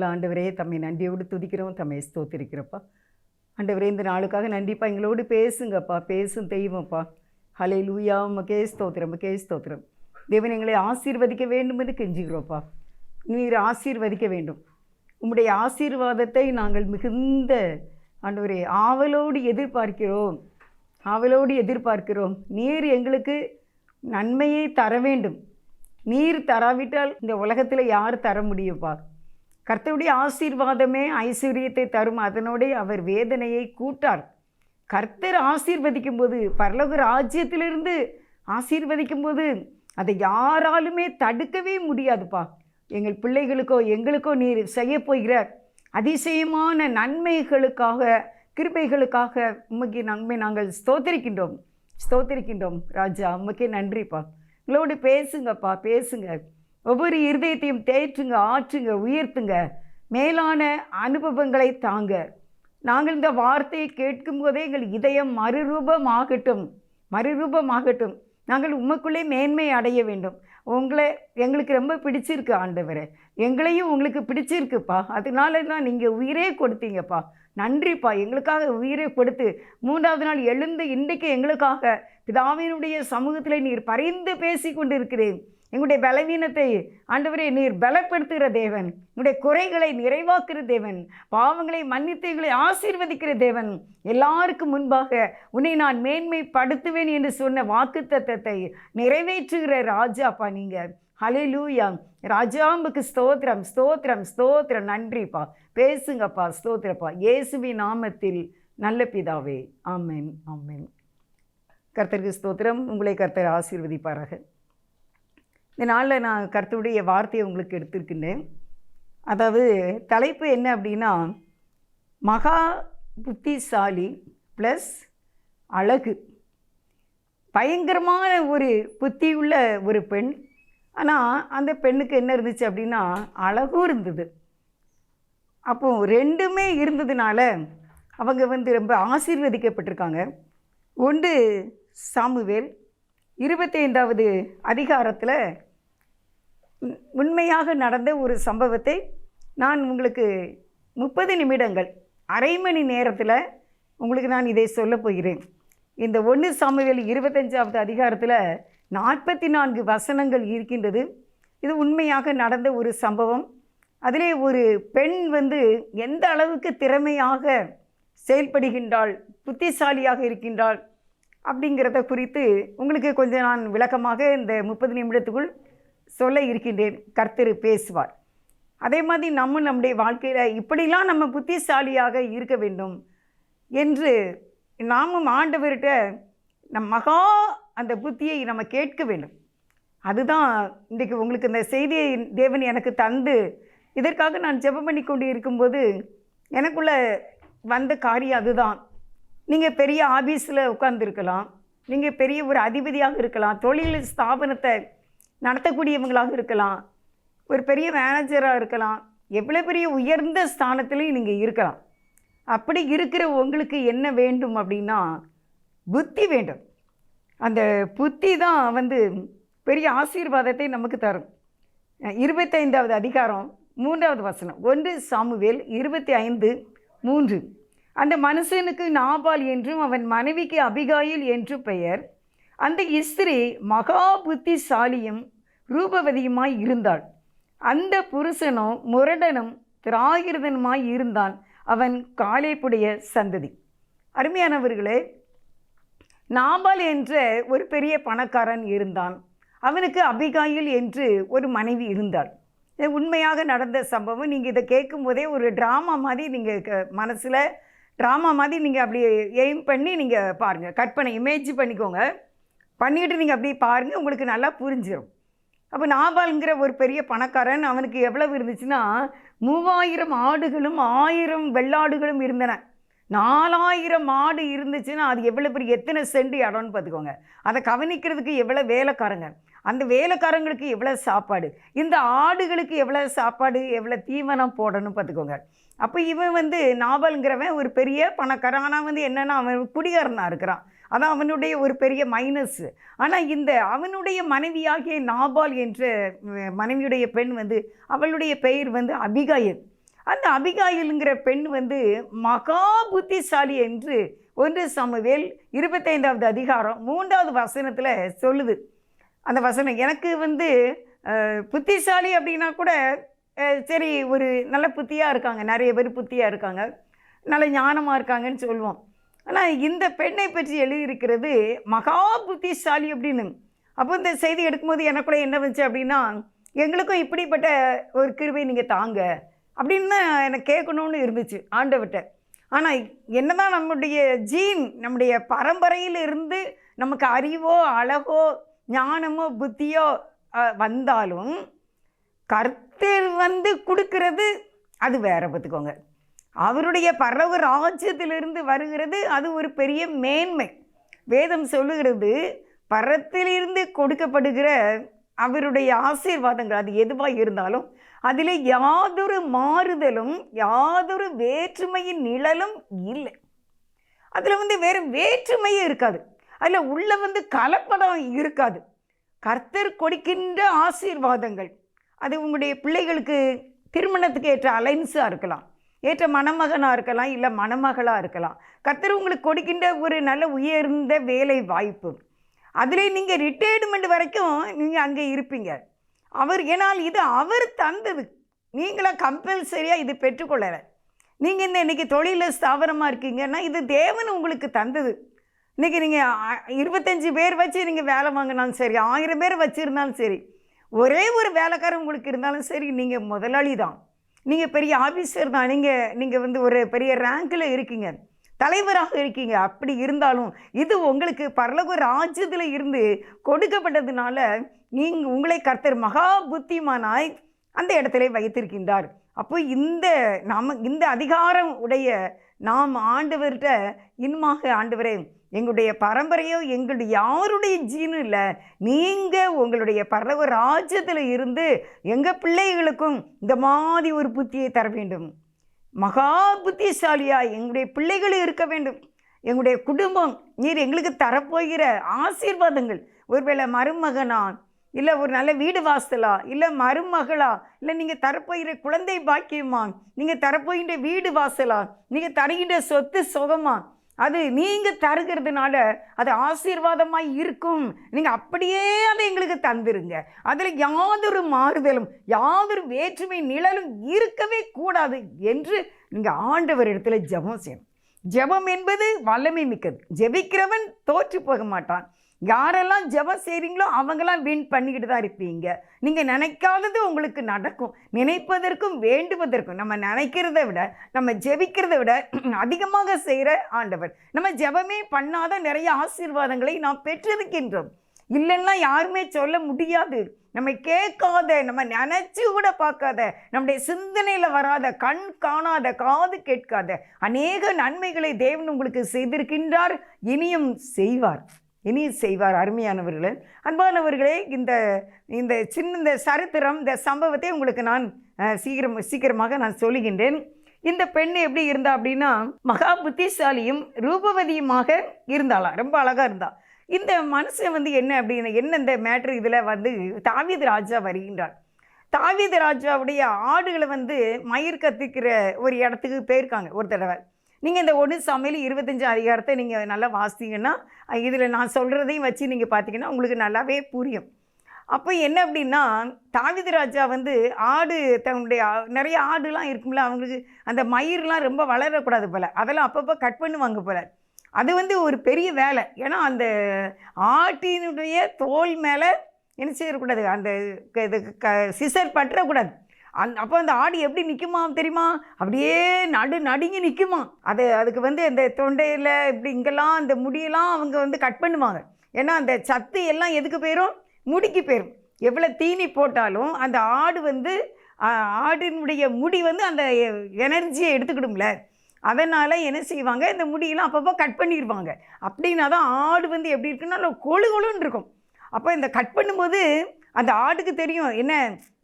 நல்ல ஆண்டவரே, தம்மை நன்றியோடு துதிக்கிறோம், தம்மை ஸ்தோத்திரிக்கிறப்பா. ஆண்டவரே, இந்த நாளுக்காக நன்றிப்பா. எங்களோடு பேசுங்கப்பா, பேசும் தெய்வம்ப்பா. ஹல்லேலூயா, உமக்கே ஸ்தோத்திரம், உமக்கே ஸ்தோத்திரம். தேவன் எங்களை ஆசீர்வதிக்க வேண்டும் என்று கெஞ்சுகிறோப்பா. நீர் ஆசீர்வதிக்க வேண்டும். உம்முடைய ஆசீர்வாதத்தை நாங்கள் மிகுந்த ஆண்டவரே ஆவலோடு எதிர்பார்க்கிறோம், ஆவலோடு எதிர்பார்க்கிறோம். நீர் எங்களுக்கு நன்மையை தர வேண்டும். நீர் தராவிட்டால் இந்த உலகத்தில் யார் தர முடியும்ப்பா? கர்த்தருடைய ஆசீர்வாதமே ஐஸ்வர்யத்தை தரும், அதனோட அவர் வேதனையை கூட்டார். கர்த்தர் ஆசீர்வதிக்கும் போது, பரலோக ராஜ்யத்திலிருந்து ஆசீர்வதிக்கும் போது அதை யாராலுமே தடுக்கவே முடியாதுப்பா. எங்கள் பிள்ளைகளுக்கோ எங்களுக்கோ நீர் செய்ய போகிற அதிசயமான நன்மைகளுக்காக, கிருபைகளுக்காக உமக்கு நன்மை நாங்கள் ஸ்தோத்திரிக்கின்றோம், ஸ்தோத்திரிக்கின்றோம் ராஜா. உமக்கே நன்றிப்பா. எங்களோடு பேசுங்கப்பா, பேசுங்க. ஒவ்வொரு இருதயத்தையும் தேற்றுங்க, ஆற்றுங்க, உயர்த்துங்க. மேலான அனுபவங்களை தாங்க. நாங்கள் இந்த வார்த்தையை கேட்கும் போதே எங்கள் இதயம் மறுரூபமாகட்டும், மறுரூபமாகட்டும். நாங்கள் உமக்குள்ளே மேன்மை அடைய வேண்டும். உங்களை எங்களுக்கு ரொம்ப பிடிச்சிருக்கு ஆண்டவரே, எங்களையும் உங்களுக்கு பிடிச்சிருக்குப்பா. அதனால தான் நீங்கள் உயிரே கொடுத்தீங்கப்பா. நன்றிப்பா. எங்களுக்காக உயிரை கொடுத்து 3வது நாள் எழுந்து இன்றைக்கு எங்களுக்காக பிதாவினுடைய சமூகத்தில் நீர் பரிந்து பேசி கொண்டிருக்கிறேன். எங்களுடைய பலவீனத்தை ஆண்டவரே நீர் பலப்படுத்துகிற தேவன், எங்களுடைய குறைகளை நிறைவாக்குகிற தேவன், பாவங்களை மன்னித்து எங்களை ஆசீர்வதிக்கிற தேவன். எல்லாருக்கும் முன்பாக உன்னை நான் மேன்மைப்படுத்துவேன் என்று சொன்ன வாக்குத்தத்தத்தை நிறைவேற்றுகிற ராஜாப்பா நீங்கள். ஹல்லேலூயா ராஜா, உமக்கு ஸ்தோத்திரம், ஸ்தோத்திரம், ஸ்தோத்திரம். நன்றிப்பா. பேசுங்கப்பா, ஸ்தோத்திரப்பா. இயேசுவின் நாமத்தில் நல்ல பிதாவே, ஆமென், ஆமென். கர்த்தருக்கு ஸ்தோத்திரம். உங்களை கர்த்தர் ஆசீர்வதிப்பாராக. இந்த நாளில் நான் கர்த்தருடைய வார்த்தையை உங்களுக்கு எடுத்திருக்கின்றேன். அதாவது தலைப்பு என்ன அப்படின்னா, மகா புத்திசாலி ப்ளஸ் அழகு. பயங்கரமான ஒரு புத்தியுள்ள ஒரு பெண். ஆனால் அந்த பெண்ணுக்கு என்ன இருந்துச்சு அப்படின்னா, அழகும் இருந்தது. அப்போது ரெண்டுமே இருந்ததுனால அவங்க ரொம்ப ஆசீர்வதிக்கப்பட்டிருக்காங்க. 1 சாமுவேல் 25வது அதிகாரத்தில் உண்மையாக நடந்த ஒரு சம்பவத்தை நான் உங்களுக்கு 30 நிமிடங்கள், அரை மணி நேரத்தில் உங்களுக்கு நான் இதை சொல்ல போகிறேன். இந்த 1 சாமுவேல் 25வது அதிகாரத்தில் 44 வசனங்கள் இருக்கின்றது. இது உண்மையாக நடந்த ஒரு சம்பவம். அதிலே ஒரு பெண் எந்த அளவுக்கு திறமையாக செயல்படுகின்றாள், புத்திசாலியாக இருக்கின்றாள் அப்படிங்கிறத குறித்து உங்களுக்கு கொஞ்சம் நான் விளக்கமாக இந்த 30 நிமிடத்துக்குள் சொல்ல இருக்கின்றேன். கர்த்தர் பேசுவார். அதே மாதிரி நம்முடைய வாழ்க்கையில் இப்படிலாம் நம்ம புத்திசாலியாக இருக்க வேண்டும் என்று நாமும் ஆண்டவர்கிட்ட மகா அந்த புத்தியை நம்ம கேட்க வேண்டும். அதுதான் இன்றைக்கு உங்களுக்கு இந்த செய்தியை தேவன் எனக்கு தந்து, இதற்காக நான் ஜெபம் பண்ணி கொண்டு இருக்கும்போது எனக்குள்ளே வந்த காரியம் அதுதான். நீங்கள் பெரிய ஆபீஸில் உட்கார்ந்துருக்கலாம், நீங்கள் பெரிய ஒரு அதிபதியாக இருக்கலாம், தொழில் ஸ்தாபனத்தை நடத்தக்கூடியவங்களாக இருக்கலாம், ஒரு பெரிய மேனேஜராக இருக்கலாம், எவ்வளோ பெரிய உயர்ந்த ஸ்தானத்துலேயும் நீங்கள் இருக்கலாம். அப்படி இருக்கிற உங்களுக்கு என்ன வேண்டும் அப்படின்னா, புத்தி வேண்டும். அந்த புத்தி தான் பெரிய ஆசீர்வாதத்தை நமக்கு தரும். 25வது அதிகாரம் 3வது வசனம், 1 சாமுவேல் 25:3. அந்த மனுஷனுக்கு நாபால் என்றும் அவன் மனைவிக்கு அபிகாயில் என்று பெயர். அந்த ஸ்திரீ மகா புத்திசாலியும் ரூபவதியுமாய் இருந்தாள். அந்த புருஷனோ முரடனும் திராகிருதனுமாய் இருந்தான். அவன் காலேப்புடைய சந்ததி. அருமையானவர்களே, நாபால் என்ற ஒரு பெரிய பணக்காரன் இருந்தான். அவனுக்கு அபிகாயில் என்று ஒரு மனைவி இருந்தாள். இது உண்மையாக நடந்த சம்பவம். நீங்கள் இதை கேட்கும் போதே ஒரு ட்ராமா மாதிரி நீங்கள் மனசில் ட்ராமா மாதிரி நீங்கள் அப்படி எய்ம் பண்ணி நீங்கள் பாருங்கள், கற்பனை இமேஜ் பண்ணிக்கோங்க. பண்ணிவிட்டு நீங்கள் அப்படி பாருங்கள், உங்களுக்கு நல்லா புரிஞ்சிடும். அப்போ நாபால்ங்கிற ஒரு பெரிய பணக்காரன், அவனுக்கு எவ்வளவு இருந்துச்சுன்னா 3000 ஆடுகளும் 1000 வெள்ளாடுகளும் இருந்தன. 4000 ஆடு இருந்துச்சுன்னா அது எவ்வளோ பெரிய, எத்தனை சென்ட் இடம்னு பார்த்துக்கோங்க. அதை கவனிக்கிறதுக்கு எவ்வளோ வேலைக்காரங்க, அந்த வேலைக்காரங்களுக்கு எவ்வளோ சாப்பாடு, இந்த ஆடுகளுக்கு எவ்வளோ சாப்பாடு, எவ்வளோ தீவனம் போடணும் பார்த்துக்கோங்க. அப்போ இவன் நாபால்ங்கிறவன் ஒரு பெரிய பணக்காரன். ஆனால் என்னென்னா அவன் குடிகாரனாக இருக்கிறான். அதான் அவனுடைய ஒரு பெரிய மைனஸ். ஆனால் இந்த அவனுடைய மனைவியாகிய நாபால் என்ற மனைவியுடைய பெண் அவளுடைய பெயர் அபிகாயில். அந்த அபிகாயிலுங்கிற பெண் வந்து மகா புத்திசாலி என்று 1 சாமுவேல் 25வது அதிகாரம் 3வது வசனத்தில் சொல்லுது. அந்த வசனம் எனக்கு வந்து புத்திசாலி அப்படின்னா கூட சரி, ஒரு நல்ல புத்தியாக இருக்காங்க, நிறைய பேர் புத்தியாக இருக்காங்க, நல்ல ஞானமாக இருக்காங்கன்னு சொல்லுவோம். ஆனால் இந்த பெண்ணை பற்றி எழுதியிருக்கிறது மகா புத்திசாலி அப்படின்னு. அப்போ இந்த செய்தி எடுக்கும்போது எனக்குள்ள என்ன வந்துச்சு அப்படின்னா, எங்களுக்கும் இப்படிப்பட்ட ஒரு கிருபை நீங்கள் தாங்க அப்படின்னு எனக்கு கேட்கணும்னு இருந்துச்சு ஆண்டவர்கிட்ட. ஆனால் என்னதான் நம்முடைய நம்முடைய பரம்பரையில் இருந்து நமக்கு அறிவோ அழகோ ஞானமோ புத்தியோ வந்தாலும் கர்த்தர் வந்து கொடுக்கறது அது வேற. பார்த்துக்கோங்க, அவருடைய பரவ ராஜ்யத்திலிருந்து வருகிறது அது ஒரு பெரிய மேன்மை. வேதம் சொல்லுகிறது பரத்திலிருந்து கொடுக்கப்படுகிற அவருடைய ஆசீர்வாதங்கள் அது எதுவாக இருந்தாலும் அதில் யாதொரு மாறுதலும் யாதொரு வேற்றுமையின் நிழலும் இல்லை. அதில் வந்து வேறு வேற்றுமையே இருக்காது, அதில் உள்ள வந்து கலப்படம் இருக்காது. கர்த்தர் கொடுக்கின்ற ஆசீர்வாதங்கள் அது உங்களுடைய பிள்ளைகளுக்கு திருமணத்துக்கு ஏற்ற அலைன்ஸாக இருக்கலாம், ஏற்ற மணமகனாக இருக்கலாம், இல்லை மணமகளாக இருக்கலாம். கர்த்தர் உங்களுக்கு கொடுக்கின்ற ஒரு நல்ல உயர்ந்த வேலை வாய்ப்பு, அதில் நீங்கள் ரிட்டையர்மெண்ட் வரைக்கும் நீங்கள் அங்கே இருப்பீங்க. ஏன்னால் இது அவர் தந்தது, நீங்களாம் கம்பல்சரியாக இது பெற்றுக்கொள்ளலை. நீங்கள் இன்றைக்கி தொழிலில் ஸ்தாபனமாக இருக்கீங்கன்னா இது தேவன் உங்களுக்கு தந்தது. இன்றைக்கி நீங்கள் 25 பேர் வச்சு நீங்கள் வேலை வாங்கினாலும் சரி, 1000 பேர் வச்சுருந்தாலும் சரி, ஒரே ஒரு வேலைக்காரன் உங்களுக்கு இருந்தாலும் சரி, நீங்கள் முதலாளி தான், நீங்கள் பெரிய ஆஃபீஸர் தான், நீங்கள் வந்து ஒரு பெரிய ரேங்கில் இருக்கீங்க, தலைவராக இருக்கீங்க. அப்படி இருந்தாலும் இது உங்களுக்கு பரலோக ராஜ்யத்தில் இருந்து கொடுக்கப்பட்டதுனால உங்களை கர்த்தர் மகா புத்திமானாய் அந்த இடத்துல வைத்திருக்கின்றார். அப்போ இந்த அதிகாரம் உடைய நாம் ஆண்டவர்கிட்ட இன்னுமாக, ஆண்டவரே எங்களுடைய பரம்பரையோ எங்களுடைய யாருடைய ஜீனும் இல்லை, நீங்கள் உங்களுடைய பரலோக ராஜ்யத்தில் இருந்து எங்கள் பிள்ளைகளுக்கும் இந்த மாதிரி ஒரு புத்தியை தர வேண்டும். மகா புத்திசாலியாக எங்களுடைய பிள்ளைகளும் இருக்க வேண்டும். எங்களுடைய குடும்பம் நீர் எங்களுக்கு தரப்போகிற ஆசீர்வாதங்கள், ஒருவேளை மருமகனா, இல்லை ஒரு நல்ல வீடு வாசலா, இல்லை மருமகளா, இல்லை நீங்கள் தரப்போகிற குழந்தை பாக்கியமா, நீங்கள் தரப்போகின்ற வீடு வாசலா, நீங்கள் தருகின்ற சொத்து சுகமா, அது நீங்கள் தருகிறதுனால அது ஆசீர்வாதமாக இருக்கும். நீங்கள் அப்படியே அதை எங்களுக்கு தந்துருங்க. அதில் யாதொரு மாறுதலும் யாதொரு வேற்றுமை நிழலும் இருக்கவே கூடாது என்று நீங்கள் ஆண்டவர் இடத்துல ஜெபம் செய்யணும். ஜெபம் என்பது வல்லமை மிக்கது. ஜெபிக்கிறவன் தோற்று போக மாட்டான். யாரெல்லாம் ஜெபம் செய்கிறீங்களோ அவங்களாம் வின் பண்ணிக்கிட்டு தான் இருப்பீங்க. நீங்கள் நினைக்காதது உங்களுக்கு நடக்கும். நினைப்பதற்கும் வேண்டுவதற்கும் நம்ம நினைக்கிறத விட நம்ம ஜெபிக்கிறத விட அதிகமாக செய்கிற ஆண்டவர். நம்ம ஜெபமே பண்ணாத நிறைய ஆசீர்வாதங்களை நாம் பெற்றிருக்கின்றோம். இல்லைன்னா யாருமே சொல்ல முடியாது. நம்ம கேட்காத, நம்ம நினச்சி கூட பார்க்காத, நம்முடைய சிந்தனையில் வராத, கண் காணாத, காது கேட்காத அநேக நன்மைகளை தேவன் உங்களுக்கு செய்திருக்கின்றார், இனியும் செய்வார். அருமையானவர்களே, அன்பானவர்களே, இந்த சின்ன சரித்திரம், இந்த சம்பவத்தை உங்களுக்கு நான் சீக்கிரமாக நான் சொல்லுகின்றேன். இந்த பெண் எப்படி இருந்தா அப்படின்னா, மகா புத்திசாலியும் ரூபவதியுமாக இருந்தாளாம், ரொம்ப அழகாக இருந்தா. இந்த மனுஷன் வந்து என்ன இந்த மேட்ரு, இதில் வந்து தாவீது ராஜா வருகின்றார். தாவீது ராஜாவுடைய ஆடுகளை வந்து மயிர் கத்திக்கிற ஒரு இடத்துக்கு போயிருக்காங்க ஒரு தடவை. நீங்கள் இந்த 1 சாமுவேல் 25 அதிகாரத்தை நீங்கள் நல்லா வாசித்தீங்கன்னா, இதில் நான் சொல்கிறதையும் வச்சு நீங்கள் பார்த்தீங்கன்னா உங்களுக்கு நல்லாவே புரியும். அப்போ என்ன அப்படின்னா, தாவீது ராஜா வந்து தன்னுடைய நிறைய ஆடுலாம் இருக்கும்ல, அவங்களுக்கு அந்த மயிர்லாம் ரொம்ப வளரக்கூடாது போல், அதெல்லாம் அப்பப்போ கட் பண்ணுவாங்க போல். அது வந்து ஒரு பெரிய வேலை. ஏன்னா அந்த ஆட்டினுடைய தோல் மேலே என்ன செய்யக்கூடாது, அந்த சிசர் பற்றக்கூடாது. அப்போ அந்த ஆடு எப்படி நிற்குமா தெரியுமா, அப்படியே நடுங்கி நிற்குமா. அதுக்கு வந்து அந்த தொண்டையில் இப்படி இங்கெல்லாம் அந்த முடியெல்லாம் அவங்க வந்து கட் பண்ணுவாங்க. ஏன்னா அந்த சத்து எல்லாம் எதுக்கு போயிடும், முடிக்கு போயிடும். எவ்வளோ தீனி போட்டாலும் அந்த ஆடினுடைய முடி வந்து அந்த எனர்ஜியை எடுத்துக்கிடும்ல. அதனால் என்ன செய்வாங்க, இந்த முடியெல்லாம் அப்பப்போ கட் பண்ணிடுவாங்க. அப்படின்னா தான் ஆடு வந்து எப்படி இருக்குன்னா கொழுன்னு இருக்கும். அப்போ இந்த கட் பண்ணும்போது அந்த ஆட்டுக்கு தெரியும், என்ன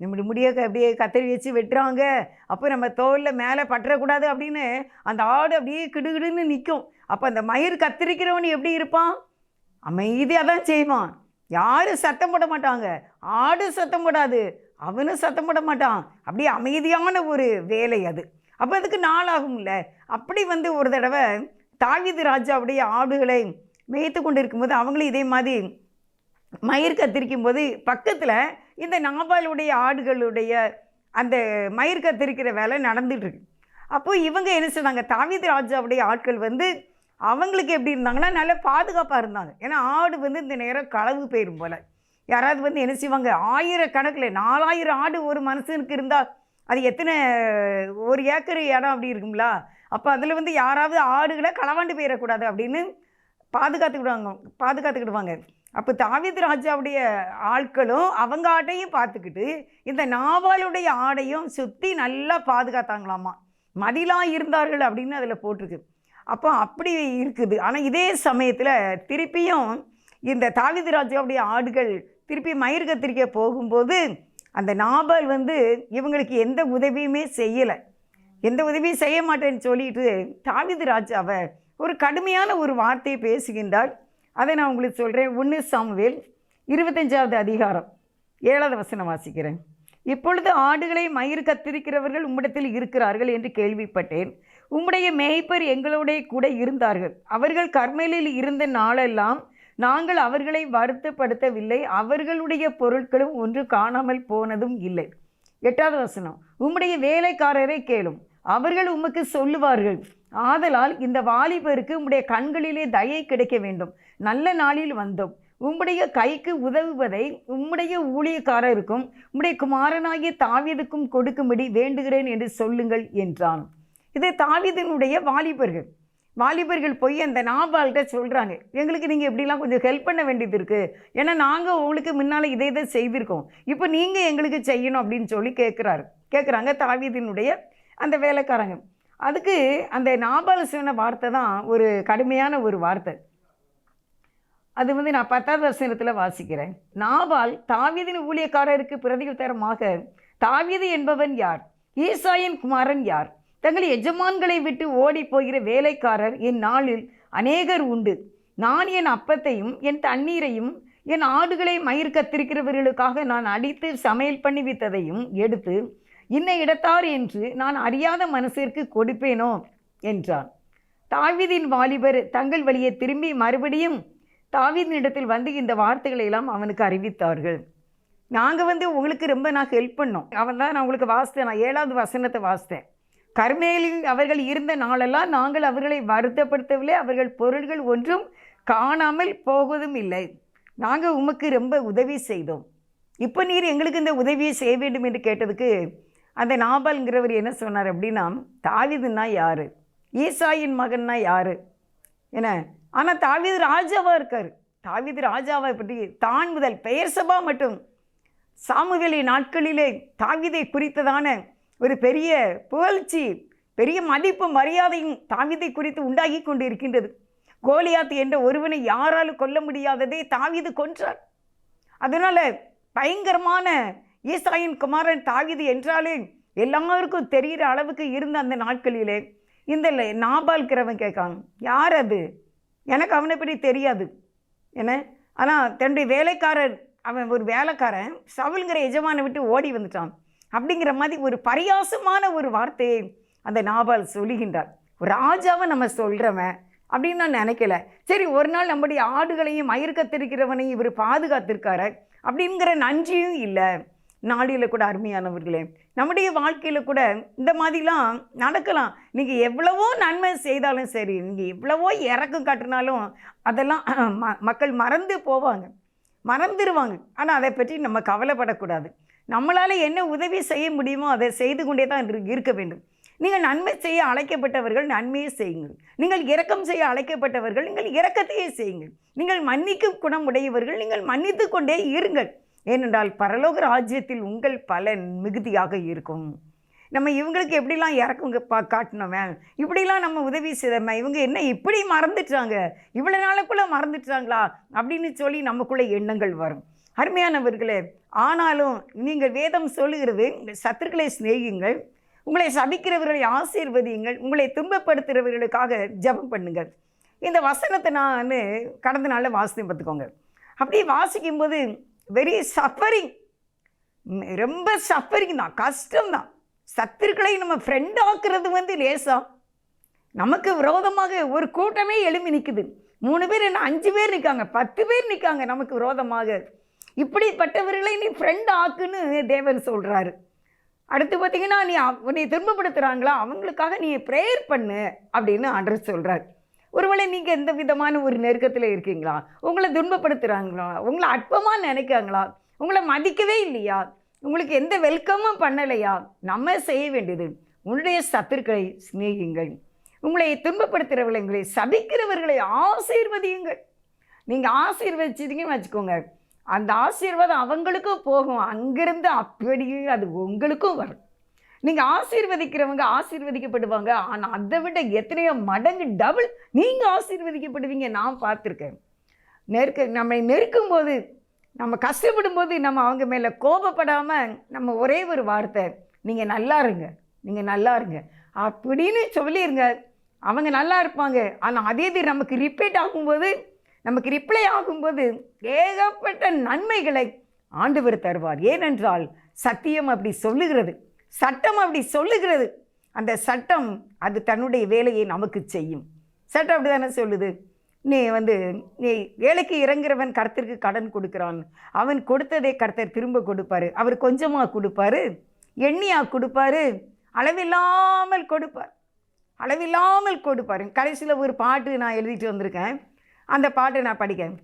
நம்முடைய முடியை அப்படியே கத்தரி வச்சு வெட்டுறாங்க, அப்போ நம்ம தோலில் மேலே பற்றக்கூடாது அப்படின்னு அந்த ஆடு அப்படியே கிடுகிடுன்னு நிற்கும். அப்போ அந்த மயிர் கத்திரிக்கிறவனு எப்படி இருப்பான், அமைதியாக தான் செய்வான். யாரும் சத்தம் போட மாட்டாங்க, ஆடு சத்தம் போடாது, அவனும் சத்தம் போட மாட்டான். அப்படியே அமைதியான ஒரு வேலை அது. அப்போ அதுக்கு நாளாகும்ல. அப்படி ஒரு தடவை தாவீது ராஜாவுடைய ஆடுகளை மேய்த்து கொண்டு இருக்கும்போது அவங்களும் இதே மாதிரி மயிர் கத்திரிக்கும் போது பக்கத்தில் இந்த நாபாலுடைய ஆடுகளுடைய அந்த மயிர் கத்திரிக்கிற வேலை நடந்துகிட்ருக்கு. அப்போது இவங்க என்ன சொன்னாங்க, தாவீது ராஜாவுடைய ஆட்கள் அவங்களுக்கு எப்படி இருந்தாங்கன்னா நல்ல பாதுகாப்பாக இருந்தாங்க. ஏன்னா ஆடு இந்த நேரம் களவு போயிடும் போல். யாராவது என்ன செய்வாங்க, 1000 கணக்கில் 4000 ஆடு ஒரு மனுஷனுக்கு இருந்தால் அது எத்தனை 1 ஏக்கர் இடம் அப்படி இருக்குங்களா. அப்போ அதில் யாராவது ஆடுகளை களவாண்டு போயிடக்கூடாது அப்படின்னு பாதுகாத்துக்கிடுவாங்க. அப்போ தாவீது ராஜாவுடைய ஆட்களும் அவங்க ஆட்டையும் பார்த்துக்கிட்டு இந்த நாபாலுடைய ஆடையும் சுற்றி நல்லா பாதுகாத்தாங்களாமா. மதிலாக இருந்தார்கள் அப்படின்னு அதில் போட்டிருக்கு. அப்போ அப்படி இருக்குது. ஆனால் இதே சமயத்தில் திருப்பியும் இந்த தாவீது ராஜாவுடைய ஆடுகள் திருப்பி மயிர் கத்திரிக்க போகும்போது அந்த நாபால் இவங்களுக்கு எந்த உதவியுமே செய்யலை. எந்த உதவியும் செய்ய மாட்டேன்னு சொல்லிட்டு தாவீது ராஜாவை ஒரு கடுமையான ஒரு வார்த்தையை பேசுகின்றார். அதை நான் உங்களுக்கு சொல்கிறேன். 1 சாமுவேல் 25வது அதிகாரம் 7வது வசனம் வாசிக்கிறேன். இப்பொழுது ஆடுகளை மயிர் கத்திரிக்கிறவர்கள் உம்மிடத்தில் இருக்கிறார்கள் என்று கேள்விப்பட்டேன். உம்முடைய மேய்ப்பர் எங்களோட கூட இருந்தார்கள். அவர்கள் கர்மேலில் இருந்த நாளெல்லாம் நாங்கள் அவர்களை வருத்தப்படுத்தவில்லை. அவர்களுடைய பொருட்களும் ஒன்று காணாமல் போனதும் இல்லை. 8வது வசனம். உம்முடைய வேலைக்காரரை கேளும், அவர்கள் உமக்கு சொல்லுவார்கள். ஆதலால் இந்த வாலிபருக்கு உம்முடைய கண்களிலே தயை கிடைக்க வேண்டும். நல்ல நாளில் வந்தோம். உம்முடைய கைக்கு உதவுவதை உம்முடைய ஊழியக்காரருக்கும் உம்முடைய குமாரனாகிய தாவீதுக்கும் கொடுக்கும்படி வேண்டுகிறேன் என்று சொல்லுங்கள் என்றான். இது தாவீதினுடைய வாலிபர்கள் போய் அந்த நாபால்கிட்ட சொல்கிறாங்க, எங்களுக்கு நீங்கள் எப்படிலாம் கொஞ்சம் ஹெல்ப் பண்ண வேண்டியது இருக்குது. ஏன்னா நாங்கள் உங்களுக்கு முன்னால் இதை செய்திருக்கோம், இப்போ நீங்கள் எங்களுக்கு செய்யணும் அப்படின்னு சொல்லி கேட்குறாங்க தாவீதினுடைய அந்த வேலைக்காரங்க. அதுக்கு அந்த நாபால் சொன்ன வார்த்தை தான் ஒரு கடுமையான ஒரு வார்த்தை. அது நான் 10வது வசனத்தில் வாசிக்கிறேன். நாபால் தாவீதின் ஊழியக்காரருக்கு பிரதியுத்தரமாக, தாவீது என்பவன் யார்? ஈசாயின் குமாரன் யார்? தங்கள் எஜமான்களை விட்டு ஓடி போகிற வேலைக்காரர் என் நாளில் அநேகர் உண்டு. நான் என் அப்பத்தையும் என் தண்ணீரையும் என் ஆடுகளை மயிர் கத்திரிக்கிறவர்களுக்காக நான் அடித்து சமையல் பண்ணிவித்ததையும் எடுத்து இன்ன இடத்தார் என்று நான் அறியாத மனுஷருக்கு கொடுப்பேனோ என்றான். தாவீதின் வாலிபர் தங்கள் வழியை திரும்பி மறுபடியும் தாவீதினிடத்தில் இந்த வார்த்தைகளை எல்லாம் அவனுக்கு அறிவித்தார்கள். நாங்கள் உங்களுக்கு ரொம்ப நான் ஹெல்ப் பண்ணோம். அவன் தான் நான் உங்களுக்கு வாசித்தேன். நான் 7வது வசனத்தை வாசித்தேன். கர்மேலில் அவர்கள் இருந்த நாளெல்லாம் நாங்கள் அவர்களை வருத்தப்படுத்தவில்லை. அவர்கள் பொருள்கள் ஒன்றும் காணாமல் போவதும் இல்லை. நாங்கள் உமக்கு ரொம்ப உதவி செய்தோம். இப்போ நீர் எங்களுக்கு இந்த உதவியை செய்ய வேண்டும் என்று கேட்டதுக்கு அந்த நாபால்ங்கிறவர் என்ன சொன்னார் அப்படின்னா, தாவீதுன்னா யார், ஈசாயின் மகன்னா யார் என்ன. ஆனால் தாவீது ராஜாவாக இருக்கார். தாவீது ராஜாவை பற்றி தான் முதல் பெயர் சபா மட்டும் சாமுவேலின் நாட்களிலே தாவீதை குறித்ததான ஒரு பெரிய புகழ்ச்சி, பெரிய மதிப்பு மரியாதையும் தாவீதை குறித்து உண்டாகி கொண்டு இருக்கின்றது. கோலியாத் என்ற ஒருவனை யாராலும் கொல்ல முடியாததை தாவீது கொன்றார். அதனால் பயங்கரமான ஈசாயின் குமாரன் தாவீது என்றாலே எல்லாருக்கும் தெரிகிற அளவுக்கு இருந்த அந்த நாட்களிலே இந்த நாபால்கிறவன் கேட்காங்க, யார் அது, எனக்கு அவனை பற்றி தெரியாது என்ன. ஆனால் தன்னுடைய வேலைக்காரர், அவன் ஒரு வேலைக்காரன் சவுல்ங்கிற எஜமானை விட்டு ஓடி வந்துட்டான் அப்படிங்கிற மாதிரி ஒரு பரியாசமான ஒரு வார்த்தையை அந்த நாபால் சொல்லுகின்றார். ஒரு ராஜாவை நம்ம சொல்கிறவன் அப்படின்னு நான் நினைக்கல. சரி, ஒரு நாள் நம்முடைய ஆடுகளையும் மயிர் கத்திருக்கிறவனையும் இவர் பாதுகாத்திருக்காரு அப்படிங்கிற நன்றியும் இல்லை. நாளில் கூட அருமையானவர்களே, நம்முடைய வாழ்க்கையில் கூட இந்த மாதிரிலாம் நடக்கலாம். நீங்கள் எவ்வளவோ நன்மை செய்தாலும் சரி, நீங்கள் எவ்வளவோ இறக்கம் காட்டினாலும் அதெல்லாம் மக்கள் மறந்துடுவாங்க. ஆனால் அதை பற்றி நம்ம கவலைப்படக்கூடாது. நம்மளால் என்ன உதவி செய்ய முடியுமோ அதை செய்து கொண்டே தான் இருக்க வேண்டும். நீங்கள் நன்மை செய்ய அழைக்கப்பட்டவர்கள் நன்மையை செய்யுங்கள். நீங்கள் இரக்கம் செய்ய அழைக்கப்பட்டவர்கள் நீங்கள் இரக்கத்தையே செய்யுங்கள். நீங்கள் மன்னிக்கும் குணம் உடையவர்கள் நீங்கள் மன்னித்து கொண்டே இருங்கள். ஏனென்றால் பரலோக ராஜ்யத்தில் உங்கள் பலன் மிகுதியாக இருக்கும். நம்ம இவங்களுக்கு எப்படிலாம் இறக்குங்க காட்டினோமே, இப்படிலாம் நம்ம உதவி செய்தோமே, இவங்க என்ன இப்படி மறந்துட்டாங்க, இவ்வளோ நாளுக்குள்ளே மறந்துட்டாங்களா அப்படின்னு சொல்லி நமக்குள்ளே எண்ணங்கள் வரும். அருமையானவர்களே, ஆனாலும் நீங்கள் வேதம் சொல்லுகிறது, சத்துருக்களை சிநேகியுங்கள், உங்களை சபிக்கிறவர்களை ஆசீர்வதியுங்கள், உங்களை துன்பப்படுத்துகிறவர்களுக்காக ஜெபம் பண்ணுங்கள். இந்த வசனத்தை நான் கடந்த நாளில் வாசித்து பார்த்துக்கோங்க. அப்படியே வாசிக்கும்போது வெரி சஃபரிங், ரொம்ப சஃபரிங் தான், கஷ்டம்தான். சத்துருக்களை நம்ம ஃப்ரெண்ட் ஆக்குறது வந்து லேசா? நமக்கு விரோதமாக ஒரு கூட்டமே எழும்பி நிற்குது. 3 பேர் என்ன 5 பேர் நிற்காங்க, 10 பேர் நிற்காங்க நமக்கு விரோதமாக. இப்படிப்பட்டவர்களை நீ ஃப்ரெண்ட் ஆக்குன்னு தேவன் சொல்கிறாரு. அடுத்து பார்த்தீங்கன்னா, நீ உன்னை துன்பப்படுத்துகிறாங்களா, அவங்களுக்காக நீ ப்ரேயர் பண்ணு அப்படின்னு ஆண்டவர் சொல்கிறார். ஒருவேளை நீங்கள் எந்த விதமான ஒரு நெருக்கத்தில் இருக்கீங்களா? உங்களை துன்பப்படுத்துகிறாங்களா? உங்களை அற்பமாக நினைக்காங்களா? உங்களை மதிக்கவே இல்லையா? உங்களுக்கு எந்த வெல்கமும் பண்ணலையா? நம்ம செய்ய வேண்டியது, உன்னுடைய சத்துருக்களை சிநேகியுங்கள், உங்களை துன்பப்படுத்துகிறவர்களை சபிக்கிறவர்களை ஆசீர்வதியுங்கள். நீங்கள் ஆசீர்வதிச்சிட்டிங்கன்னு வச்சுக்கோங்க, அந்த ஆசீர்வாதம் அவங்களுக்கும் போகும், அங்கிருந்து அப்படியே அது உங்களுக்கும் வரும். நீங்கள் ஆசீர்வதிக்கிறவங்க ஆசீர்வதிக்கப்படுவாங்க, ஆனால் அதை விட எத்தனையோ மடங்கு டபுள் நீங்கள் ஆசீர்வதிக்கப்படுவீங்க. நான் பார்த்துருக்கேன். நம்மை நெருக்கும் போது, நம்ம கஷ்டப்படும் போது நம்ம அவங்க மேலே கோபப்படாமல் நம்ம ஒரே ஒரு வார்த்தை, நீங்கள் நல்லா இருங்க, நீங்கள் நல்லா இருங்க அப்படின்னு சொல்லிடுங்க. அவங்க நல்லா இருப்பாங்க. ஆனால் அதே இது நமக்கு ரிப்பீட் ஆகும்போது, நமக்கு ரிப்ளை ஆகும்போது ஏகப்பட்ட நன்மைகளை ஆண்டவர் தருவார். ஏனென்றால் சத்தியம் அப்படி சொல்லுகிறது, சட்டம் அப்படி சொல்லுகிறது. அந்த சட்டம் அது தன்னுடைய வேலையை நமக்கு செய்யும். சட்டம் அப்படி தானே சொல்லுது. நீ வேலைக்கு இறங்குறவன் கர்த்தருக்கு கடன் கொடுக்குறான், அவன் கொடுத்ததை கர்த்தர் திரும்ப கொடுப்பார். அவர் கொஞ்சமாக கொடுப்பார், எண்ணியாக கொடுப்பார், அளவில்லாமல் கொடுப்பார், அளவில்லாமல் கொடுப்பார். கடைசியில் ஒரு பாட்டு நான் எழுதிட்டு வந்திருக்கேன். அந்த பாட்டை நான் படிக்கிறேன்.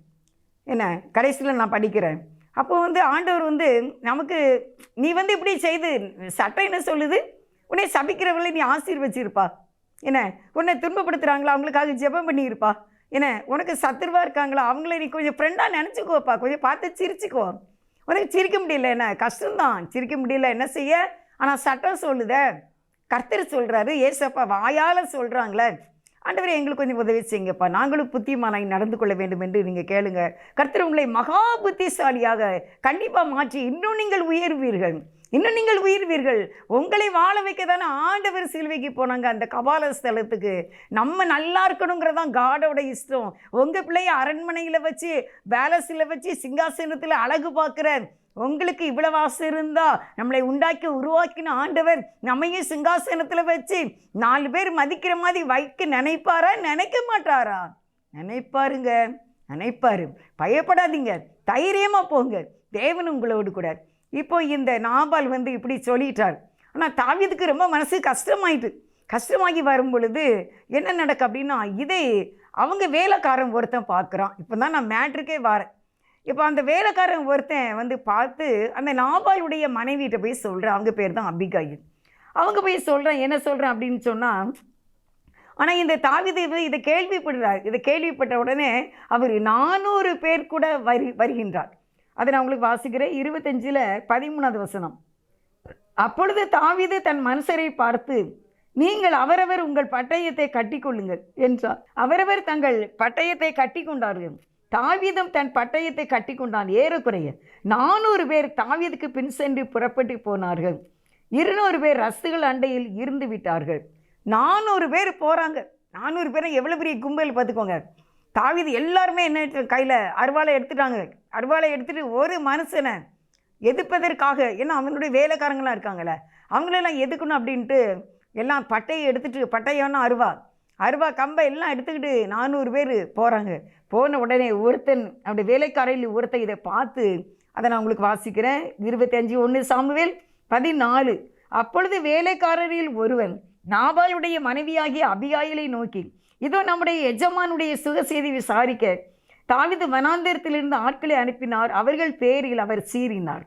என்ன கடைசியில் நான் படிக்கிறேன். அப்போது ஆண்டவர் நமக்கு, நீ இப்படி செய்து, சட்டம் என்ன சொல்லுது, உன்னை சபிக்கிறவர்களை நீ ஆசீர்வச்சிருப்பா, என்ன உன்னை துன்பப்படுத்துகிறாங்களா அவங்களுக்காக ஜெபம் பண்ணியிருப்பா, என்ன உனக்கு சத்துருவாக இருக்காங்களா அவங்கள நீ கொஞ்சம் ஃப்ரெண்டாக நினச்சிக்கோப்பா, கொஞ்சம் பார்த்து சிரிச்சுக்கோ. உனக்கு சிரிக்க முடியல, என்ன கஷ்டம்தான், சிரிக்க முடியல, என்ன செய்ய? ஆனால் சட்டம் சொல்லுத, கர்த்தர் சொல்கிறாரு, ஏசப்பா வாயால் சொல்கிறாங்களே, ஆண்டவரே எங்களுக்கு கொஞ்சம் உதவி செய்யுங்கப்பா, நாங்களும் புத்திமானாய் நடந்து கொள்ள வேண்டும் என்று நீங்கள் கேளுங்க. கர்த்தர் உங்களை மகா புத்திசாலியாக கண்டிப்பாக மாற்றி இன்னும் நீங்கள் உயர்வீர்கள், இன்னும் நீங்கள் உயர்வீர்கள். உங்களை வாழ வைக்க தானே ஆண்டவர் சிலுவைக்கு போனாங்க, அந்த கபால ஸ்தலத்துக்கு. நம்ம நல்லா இருக்கணுங்கிறதான் காடோட இஷ்டம். உங்கள் பிள்ளைய அரண்மனையில் வச்சு, பேலஸில் வச்சு, சிங்காசனத்தில் அழகு பார்க்குற உங்களுக்கு இவ்வளவு ஆசை இருந்தால், நம்மளை உண்டாக்கி உருவாக்கின ஆண்டவர் நம்மையும் சிங்காசனத்தில் வச்சு 4 பேர் மதிக்கிற மாதிரி வைக்க நினைப்பாரா? நினைக்க மாட்டாரா? நினைப்பாருங்க, நினைப்பாரு. பயப்படாதீங்க, தைரியமாக போங்க, தேவன் உங்களோடு கூட. இப்போ இந்த நாபால் இப்படி சொல்லிட்டார். ஆனால் தாவீதுக்கு ரொம்ப மனசு கஷ்டமாகி வரும் பொழுது என்ன நடக்கு அப்படின்னா, இதை அவங்க வேலைக்காரன் ஒருத்தன் பார்க்குறான். இப்போ தான் நான் மேட்ருக்கே வரேன். இப்போ அந்த வேலைக்காரன் ஒருத்தன் பார்த்து அந்த நாபாலுடைய மனைவிகிட்ட போய் சொல்கிறேன். அவங்க பேர் தான் அபிகாயில். அவங்க போய் சொல்கிறேன், என்ன சொல்கிறேன் அப்படின்னு சொன்னால், ஆனால் இந்த தாவீது இதை கேள்விப்படுறார். இதை கேள்விப்பட்ட உடனே அவர் 400 பேர் கூட வருகின்றார். அதை நான் உங்களுக்கு வாசிக்கிறேன். 25:13 வசனம். அப்பொழுது தாவீது தன் மனுஷரை பார்த்து, நீங்கள் அவரவர் உங்கள் பட்டயத்தை கட்டிக்கொள்ளுங்கள் என்றார். அவரவர் தங்கள் பட்டயத்தை கட்டி கொண்டார்கள். தாவீதும் தன் பட்டயத்தை கட்டி கொண்டான். ஏறக்குறைய 400 பேர் தாவீதுக்கு பின் சென்று புறப்பட்டு போனார்கள். 200 பேர் ரஸ்துகள் அண்டையில் இருந்து விட்டார்கள். 400 பேர் போகிறாங்க. 400 பேரை எவ்வளோ பெரிய கும்பல் பார்த்துக்கோங்க. தாவீது எல்லாருமே என்ன கையில் அருவாளை எடுத்துட்டாங்க. அருவாளை எடுத்துகிட்டு ஒரு மனுஷனை எதிர்ப்பதற்காக, ஏன்னா அவங்களுடைய வேலைக்காரங்களாம் இருக்காங்களே, அவங்களெல்லாம் எதுக்கணும் அப்படின்ட்டு எல்லாம் பட்டையை எடுத்துகிட்டு, பட்டையோன்னா அருவா கம்பை எல்லாம் எடுத்துக்கிட்டு 400 பேர் போகிறாங்க. போன உடனே ஒருத்தன், அப்படி வேலைக்காரையில் ஒருத்தன் இதை பார்த்து, அதை நான் உங்களுக்கு வாசிக்கிறேன். 25:1 சாமுவேல் 14. அப்பொழுது வேலைக்காரரில் ஒருவன் நாபாலுடைய மனைவியாகிய அபிகாயிலை நோக்கி, இதோ நம்முடைய எஜமானுடைய சுகசெய்தி விசாரிக்க தாவீது வனாந்தரத்திலிருந்து ஆட்களை அனுப்பினார், அவர்கள் பேரில் அவர் சீறினார்.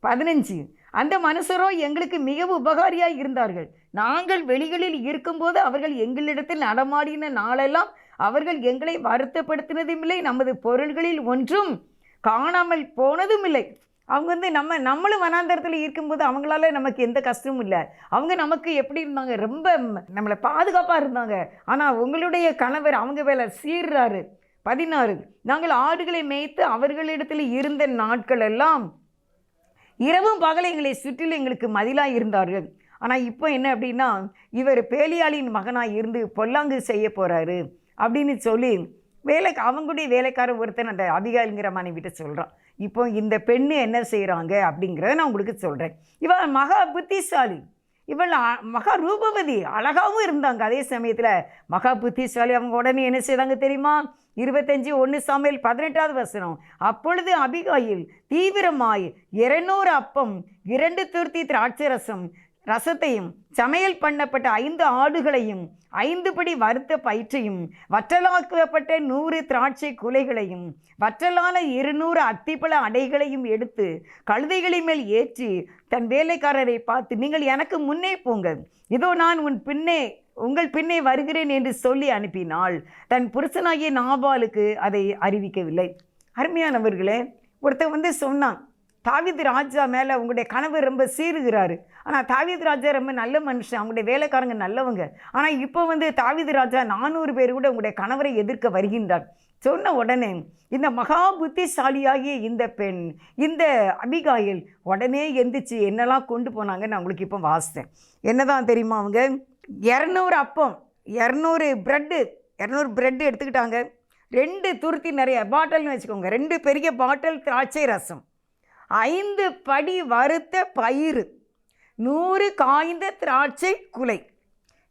15. அந்த மனுஷரோ எங்களுக்கு மிகவும் உபகாரியாய் இருந்தார்கள். நாங்கள் வெளிகளில் இருக்கும்போது அவர்கள் எங்களிடத்தில் நடமாடின நாளெல்லாம் அவர்கள் எங்களை வருத்தப்படுத்தினதும் இல்லை, நமது பொருள்களில் ஒன்றும் காணாமல் போனதும் இல்லை. அவங்க நம்மளும் வனாந்தரத்தில் இருக்கும்போது அவங்களால நமக்கு எந்த கஷ்டமும் இல்லை. அவங்க நமக்கு எப்படி இருந்தாங்க? ரொம்ப நம்மளை பாதுகாப்பாக இருந்தாங்க. ஆனால் உங்களுடைய கணவர் அவங்க வேலை சீர்றாரு. 16. நாங்கள் ஆடுகளை மேய்த்து அவர்களிடத்தில் இருந்த நாட்கள் எல்லாம் இரவும் பகலை எங்களை சுற்றிலும் எங்களுக்கு மதிலாக இருந்தார்கள். ஆனால் இப்போ என்ன அப்படின்னா, இவர் பேலியாளின் மகனாக இருந்து பொல்லாங்கு செய்ய போகிறாரு அப்படின்னு சொல்லி அவங்களுடைய வேலைக்காரன் ஒருத்தன் அந்த அபிகாயில்ங்கிற மனைவிட்ட சொல்கிறான். இப்போ இந்த பெண்ணு என்ன செய்கிறாங்க அப்படிங்கிறத நான் உங்களுக்கு சொல்கிறேன். இவ மகா புத்திசாலி. இவள் மகா ரூபவதி, அழகாகவும் இருந்தாங்க. அதே சமயத்தில் மகா புத்திசாலி. அவங்க உடனே என்ன செய்தாங்க தெரியுமா? 25 சாமுவேல் 18வது வசனம். அப்பொழுது அபிகாயில் தீவிரமாய் 200 அப்பம் 2 துருத்தி திராட்சை ரசத்தையும் சமையல் பண்ணப்பட்ட 5 ஆடுகளையும் 5 படி வறுத்த பயிற்றையும் வற்றலாக்கப்பட்ட 100 திராட்சை குலைகளையும் வற்றலான 200 அத்திப்பழ அடைகளையும் எடுத்து கழுதைகளின் மேல் ஏற்றி தன் வேலைக்காரரை பார்த்து, நீங்கள் எனக்கு முன்னே போங்க, இதோ நான் உங்கள் பின்னே வருகிறேன் என்று சொல்லி அனுப்பினாள். தன் புருஷனாகிய நாபாலுக்கு அதை அறிவிக்கவில்லை. அருமையானவர்களே, ஒருத்தர் சொன்னான், தாவீது ராஜா மேலே உங்களுடைய கணவர் ரொம்ப சீருகிறாரு. ஆனால் தாவீது ராஜா ரொம்ப நல்ல மனுஷன், அவங்களுடைய வேலைக்காரங்க நல்லவங்க. ஆனால் இப்போ தாவீது ராஜா 400 பேர் கூட உங்களுடைய கணவரை எதிர்க்க வருகின்றார். சொன்ன உடனே இந்த மகா புத்திசாலியாகிய இந்த பெண், இந்த அபிகாயில் உடனே எந்திரிச்சு என்னெல்லாம் கொண்டு போனாங்கன்னு நான் உங்களுக்கு இப்போ வாசித்தேன். என்னதான் தெரியுமா? அவங்க 200 அப்பம், 200 பிரெட்டு எடுத்துக்கிட்டாங்க. 2 துருத்தி நிறைய பாட்டில்னு வச்சுக்கோங்க, 2 பெரிய பாட்டில் திராட்சை ரசம், 5 படி வறுத்த பயிறு, 100 காய்ந்த திராட்சை குலை,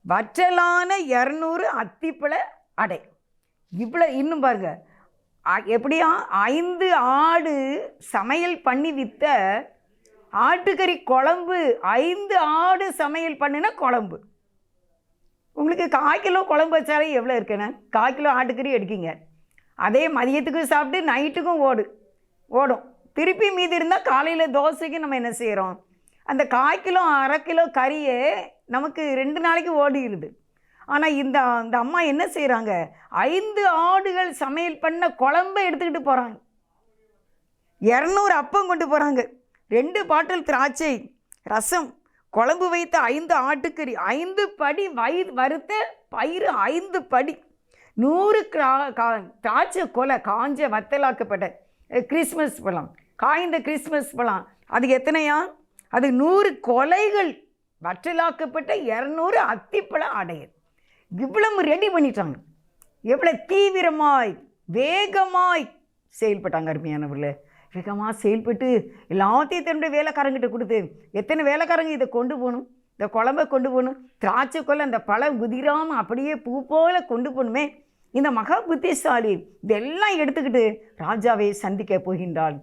வற்றலான 200 அத்திப்பழ அடை. இவ்வளோ இன்னும் பாருங்க, எப்படியா 5 ஆடு சமையல் பண்ணி விற்ற ஆட்டுக்கறி குழம்பு, 5 ஆடு சமையல் பண்ணின குழம்பு. உங்களுக்கு 1/4 கிலோ குழம்பு வச்சாலே எவ்வளோ இருக்குண்ணே? 1/4 கிலோ ஆட்டுக்கறி எடுக்கிங்க. அதே மதியத்துக்கும் சாப்பிட்டு நைட்டுக்கும் ஓடும். திருப்பி மீதி இருந்தால் காலையில் தோசைக்கு நம்ம என்ன செய்கிறோம்? அந்த 1/4 கிலோ 1/2 கிலோ கறியே நமக்கு 2 நாளைக்கு ஓடிடுது. ஆனால் இந்த அம்மா என்ன செய்கிறாங்க? 5 ஆடுகள் சமையல் பண்ண குழம்பை எடுத்துக்கிட்டு போகிறாங்க. 200 அப்பம் கொண்டு போகிறாங்க, 2 பாட்டில் திராட்சை ரசம், குழம்பு வைத்த 5 ஆட்டுக்கறி, 5 படி வறுத்த பயிறு, 5 படி, 100 திராட்சை கொலை, காஞ்ச வத்தலாக்கப்பட்ட கிறிஸ்மஸ் பழம், காய்ந்த கிறிஸ்மஸ் பழம். அது எத்தனையா? அது 100 கொலைகள், வற்றலாக்கப்பட்ட 200 அத்திப்பழ அடையல். இவ்வளவு ரெடி பண்ணிட்டாங்க. எவ்வளோ தீவிரமாய் வேகமாய் செயல்பட்டாங்க. அருமையானவர்களே, வேகமாக செயல்பட்டு எல்லாத்தையும் தன்னுடைய வேலைக்காரங்கிட்ட கொடுத்து, எத்தனை வேலைக்காரங்க இதை கொண்டு போகணும், இந்த குழம்பை கொண்டு போகணும், திராட்சை கொலை அந்த பழம் குதிராமல் அப்படியே பூ போல கொண்டு போகணுமே. இந்த மகா புத்திசாலி இதெல்லாம் எடுத்துக்கிட்டு ராஜாவை சந்திக்க போகின்றாள்.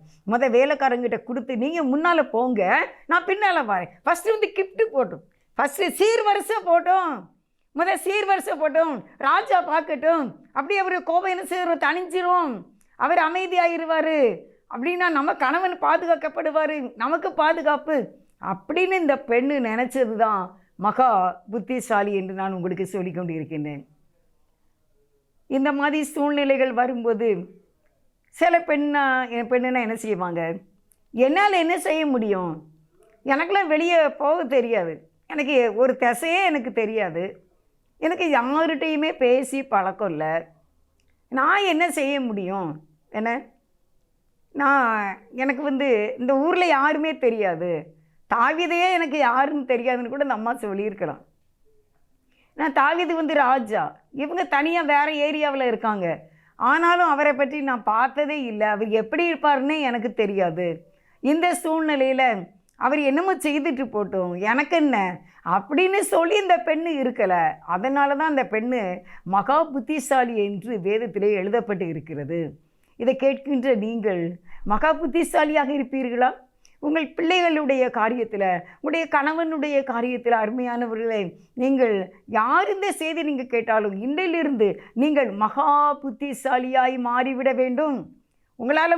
வேலைக்காரங்கிட்ட கொடுத்து, நீங்கள் முன்னால் போங்க, நான் பின்னால் வரேன். ஃபஸ்ட்டு கிஃப்ட்டு போட்டோம், ஃபஸ்ட்டு சீர்வரிசை போட்டோம், சீர்வரிசை போட்டோம், ராஜா பார்க்கட்டும், அப்படியே அவர் கோபம் என்ன செய்வோம், தணிஞ்சிரும், அவர் அமைதியாகிடுவார், அப்படின்னா நம்ம கணவன் பாதுகாக்கப்படுவார், நமக்கு பாதுகாப்பு அப்படின்னு இந்த பெண்ணு நினச்சது தான் மகா புத்திசாலி என்று நான் உங்களுக்கு சொல்லிக்கொண்டு இருக்கின்றேன். இந்த மாதிரி சூழ்நிலைகள் வரும்போது சில பெண்ணுன்னா என்ன செய்வாங்க? என்னால் என்ன செய்ய முடியும், எனக்கெல்லாம் வெளியே போக தெரியாது, எனக்கு ஒரு திசையே எனக்கு தெரியாது, எனக்கு யார்கிட்டையுமே பேசி பழக்கம் இல்லை, நான் என்ன செய்ய முடியும், எனக்கு இந்த ஊரில் யாருமே தெரியாது, தாவீதையே எனக்கு யாருன்னு தெரியாதுன்னு கூட இந்த அம்மா சொல்லியிருக்கலாம். தாவீது ராஜா, இவங்க தனியாக வேறு ஏரியாவில் இருக்காங்க, ஆனாலும் அவரை பற்றி நான் பார்த்ததே இல்லை, அவர் எப்படி இருப்பாருன்னே எனக்கு தெரியாது. இந்த சூழ்நிலையில் அவர் என்னமோ செய்துட்டு போட்டோம், எனக்கு என்ன அப்படின்னு சொல்லி இந்த பெண்ணு இருக்கலை. அதனால தான் அந்த பெண்ணு மகா புத்திசாலி என்று வேதத்திலே எழுதப்பட்டு இருக்கிறது. இதை கேட்கின்ற நீங்கள் மகா புத்திசாலியாக இருப்பீர்களா? உங்கள் பிள்ளைகளுடைய காரியத்தில், உங்களுடைய கணவனுடைய காரியத்தில், அருமையானவர்களே, நீங்கள் யார் இந்த செய்தி நீங்கள் கேட்டாலும் இன்றிலிருந்து நீங்கள் மகா புத்திசாலியாய் மாறிவிட வேண்டும். உங்களால்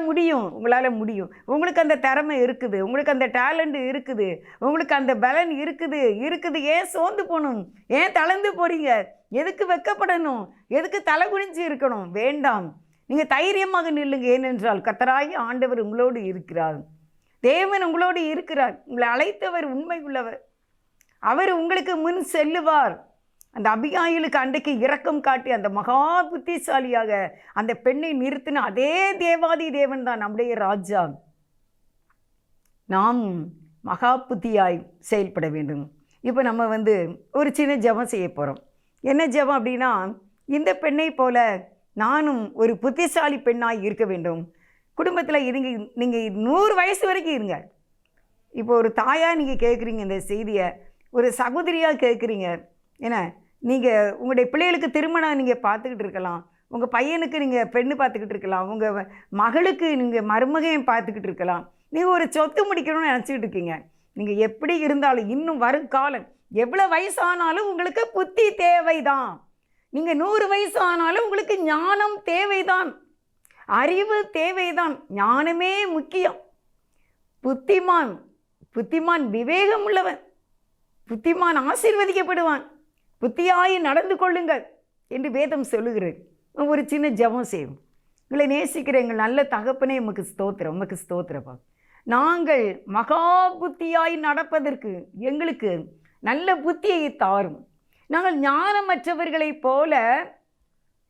முடியும். உங்களுக்கு அந்த திறமை இருக்குது, உங்களுக்கு அந்த டேலண்ட் இருக்குது, உங்களுக்கு அந்த பலன் இருக்குது. ஏன் சோர்ந்து போகணும்? ஏன் தளர்ந்து போகிறீங்க? எதுக்கு வெட்கப்படணும்? எதுக்கு தலை குனிஞ்சு இருக்கணும்? வேண்டாம், நீங்கள் தைரியமாக நில்லுங்க. ஏனென்றால் கர்த்தராகிய ஆண்டவர் உங்களோடு இருக்கிறார். தேவன் உங்களோடு இருக்கிறார். உங்களை அழைத்தவர் உண்மை உள்ளவர். அவர் உங்களுக்கு முன் செல்லுவார். அந்த அபிகாயிலுக்கு அன்றைக்கு இரக்கம் காட்டி அந்த மகா புத்திசாலியாக அந்த பெண்ணை நிறுத்தின அதே தேவாதி தேவன் தான் நம்முடைய ராஜா. நாம் மகா புத்தியாய் செயல்பட வேண்டும். இப்போ நம்ம ஒரு சின்ன ஜெபம் செய்ய போகிறோம். என்ன ஜெபம் அப்படின்னா, இந்த பெண்ணை போல நானும் ஒரு புத்திசாலி பெண்ணாய் இருக்க வேண்டும். குடும்பத்தில் நீங்கள் 100 வயசு வரைக்கும் இருங்க. இப்போ ஒரு தாயாக நீங்கள் கேட்குறீங்க இந்த செய்தியை, ஒரு சகோதரியாக கேட்குறீங்க. ஏன்னா நீங்கள் உங்களுடைய பிள்ளைகளுக்கு திருமணம் நீங்கள் பார்த்துக்கிட்டு இருக்கலாம், உங்கள் பையனுக்கு நீங்கள் பெண்ணு பார்த்துக்கிட்டு இருக்கலாம், உங்கள் மகளுக்கு நீங்கள் மருமகையும் பார்த்துக்கிட்டு இருக்கலாம். நீங்கள் ஒரு சொத்து முடிக்கணும்னு நினச்சிக்கிட்டு இருக்கீங்க. நீங்கள் எப்படி இருந்தாலும் இன்னும் வருங்காலம் எவ்வளோ வயசானாலும் உங்களுக்கு புத்தி தேவைதான். நீங்கள் 100 வயசு ஆனாலும் உங்களுக்கு ஞானம் தேவைதான், அறிவு தேவைதான். ஞானமே முக்கியம். புத்திமான் விவேகம் உள்ளவன், புத்திமான் ஆசீர்வதிக்கப்படுவான். புத்தியாய் நடந்து கொள்ளுங்கள் என்று வேதம் சொல்லுகிறது. ஒரு சின்ன ஜெபம் செய்வோம். உங்களை நேசிக்கிற எங்கள் நல்ல தகப்பனே, உமக்கு ஸ்தோத்திரம், உமக்கு ஸ்தோத்திரப்பா. நாங்கள் மகா புத்தியாய் நடப்பதற்கு எங்களுக்கு நல்ல புத்தியை தாரும். நாங்கள் ஞானமற்றவர்களைப் போல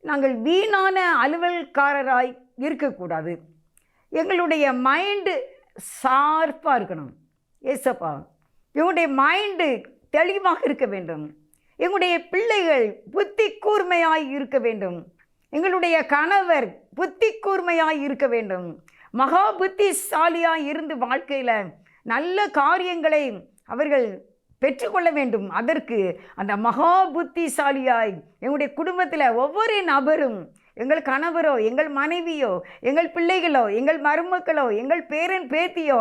நாங்கள் வீணான அலுவல்காரராய் இருக்கக்கூடாது. எங்களுடைய மைண்டு ஷார்ப்பாக இருக்கணும். ஏசப்பா, எங்களுடைய மைண்டு தெளிவாக இருக்க வேண்டும். எங்களுடைய பிள்ளைகள் புத்தி கூர்மையாய் இருக்க வேண்டும். எங்களுடைய கணவர் புத்தி கூர்மையாய் இருக்க வேண்டும். மகா புத்திசாலியாய் இருந்து வாழ்க்கையில் நல்ல காரியங்களை அவர்கள் பெற்றுக்கொள்ள வேண்டும். அதற்கு அந்த மகா புத்திசாலியாய் எங்களுடைய குடும்பத்தில் ஒவ்வொரு நபரும், எங்கள் கணவரோ, எங்கள் மனைவியோ, எங்கள் பிள்ளைகளோ, எங்கள் மருமக்களோ, எங்கள் பேரன் பேத்தியோ